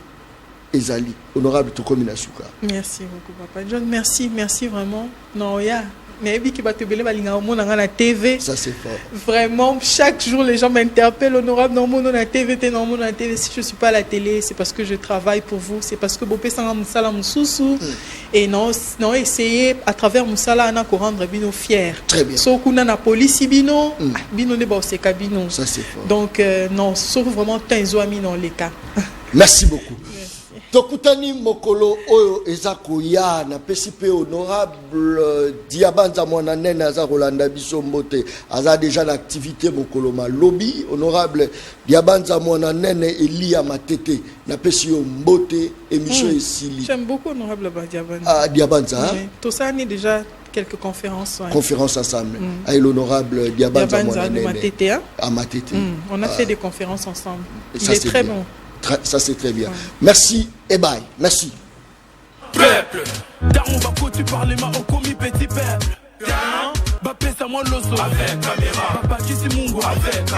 Ezali. Honorable Tokomi Nasuka. Merci beaucoup, Papa John. Merci vraiment. Non, ya. Mais qui va te belé balinga au monde dans la TV. Ça c'est fort. Vraiment, chaque jour les gens m'interpellent. Honorable, non, mon la TV, t'es non, mon la TV. Si je suis pas à la télé, c'est parce que je travaille pour vous. C'est parce que Bopé Sanga Moussala Moussoussou. Et non, essayer à travers Moussala, on a rendre Bino fier. Très bien. Sauf qu'on a la police Bino, Bino ne bosse c'est Bino. Ça c'est fort. Donc non, sauf vraiment Tenzo Ami dans les cas. Merci beaucoup. Tokutani mokolo oyo ezako ya na pesipe honorable Diabanza mwana nene aza Rolanda biso mbote aza déjà l'activité mokolo ma lobby honorable Diabanza mwana nene Elia Matete na pesi yo mbote émission esili. J'aime beaucoup honorable Diabanza. Ah Diabanza. Tout ça est déjà quelques conférences. Ouais. Conférences ensemble. Avec l'honorable Diabanza Matete. À Matete. On a fait des conférences ensemble. Il est très bien. bon. Ça, c'est très bien. Ouais. Merci et bye. Merci. Peuple, Daron Bako, tu parles ma au commis petit peuple. Bah, pèse à moi l'osso avec caméra. Papa, qui c'est mon avec caméra.